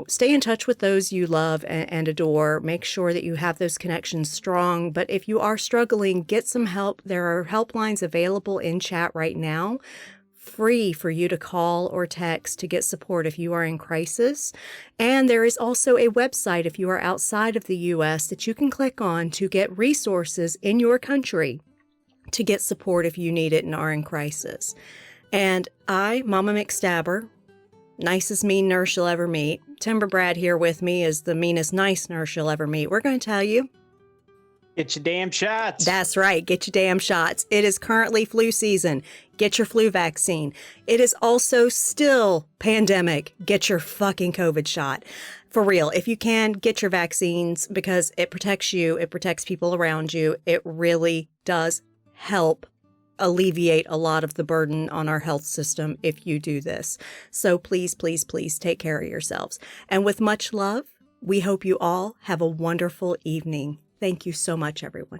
stay in touch with those you love and adore. Make sure that you have those connections strong. But if you are struggling, get some help. There are helplines available in chat right now free for you to call or text to get support if you are in crisis. And there is also a website if you are outside of the U.S. that you can click on to get resources in your country to get support if you need it and are in crisis. And I, Mama McStabber, nicest mean nurse you'll ever meet. Timber Brad here with me is the meanest nice nurse you'll ever meet. We're going to tell you, Get your damn shots. that's right. Get your damn shots. It is currently flu season. Get your flu vaccine. It is also still pandemic. Get your fucking COVID shot. For real, if you can, get your vaccines because it protects you. It protects people around you. It really does help alleviate a lot of the burden on our health system if you do this. So please, please, please take care of yourselves. And with much love, we hope you all have a wonderful evening. Thank you so much, everyone.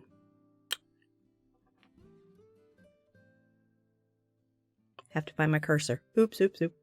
Have to find my cursor. Oops, oops, oops.